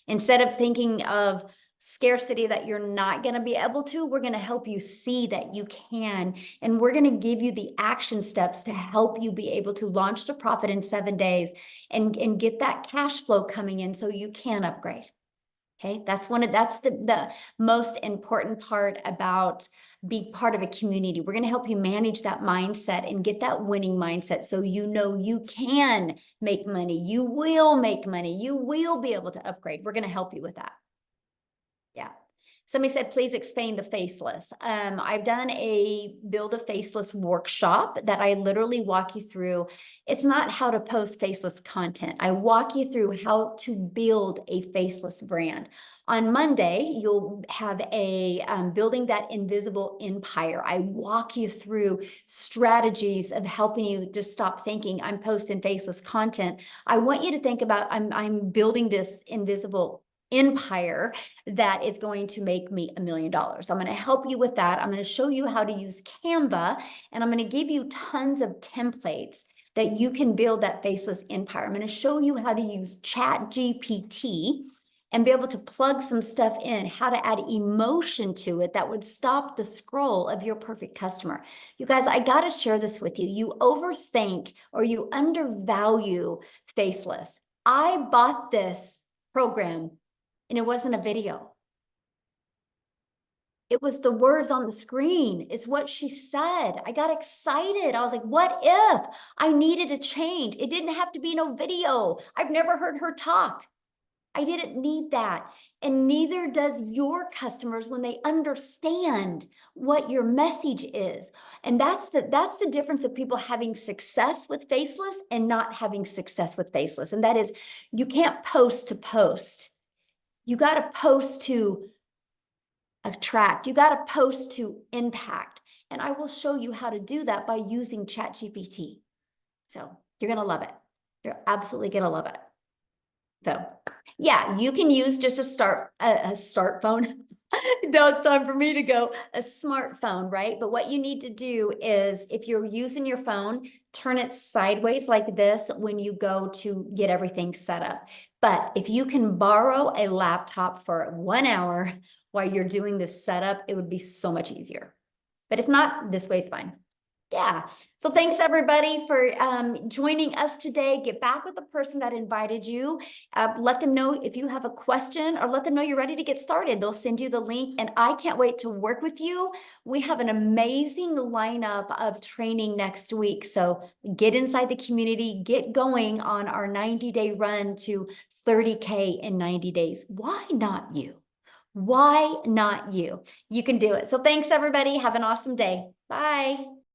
Instead of thinking of scarcity that you're not going to be able to, we're going to help you see that you can. And we're going to give you the action steps to help you be able to launch to profit in 7 days and get that cash flow coming in so you can upgrade. Okay, that's the most important part about being part of a community. We're going to help you manage that mindset and get that winning mindset so you know you can make money. You will make money. You will be able to upgrade. We're going to help you with that. Yeah. Somebody said, please explain the faceless. I've done a build a faceless workshop that I literally walk you through. It's not how to post faceless content. I walk you through how to build a faceless brand. On Monday, you'll have a building that invisible empire. I walk you through strategies of helping you just stop thinking I'm posting faceless content. I want you to think about I'm building this invisible empire that is going to make me $1 million. I'm going to help you with that. I'm going to show you how to use Canva, and I'm going to give you tons of templates that you can build that faceless empire. I'm going to show you how to use ChatGPT and be able to plug some stuff in, how to add emotion to it that would stop the scroll of your perfect customer. You guys, I got to share this with you. You overthink or you undervalue faceless. I bought this program and it wasn't a video. It was the words on the screen. It's what she said. I got excited. I was like, what if I needed a change? It didn't have to be no video. I've never heard her talk. I didn't need that. And neither does your customers when they understand what your message is. And that's the difference of people having success with faceless and not having success with faceless. And that is, you can't post to post. You got to post to attract. You got to post to impact. And I will show you how to do that by using ChatGPT. So you're going to love it. You're absolutely going to love it. So yeah, you can use just a start phone. Now it's time for me to go, a smartphone, right? But what you need to do is if you're using your phone, turn it sideways like this when you go to get everything set up. But if you can borrow a laptop for 1 hour while you're doing this setup, it would be so much easier. But if not, this way is fine. Yeah. So thanks everybody for joining us today. Get back with the person that invited you. Let them know if you have a question or let them know you're ready to get started. They'll send you the link and I can't wait to work with you. We have an amazing lineup of training next week. So get inside the community, get going on our 90-day run to 30K in 90 days. Why not you? Why not you? You can do it. So thanks everybody. Have an awesome day. Bye.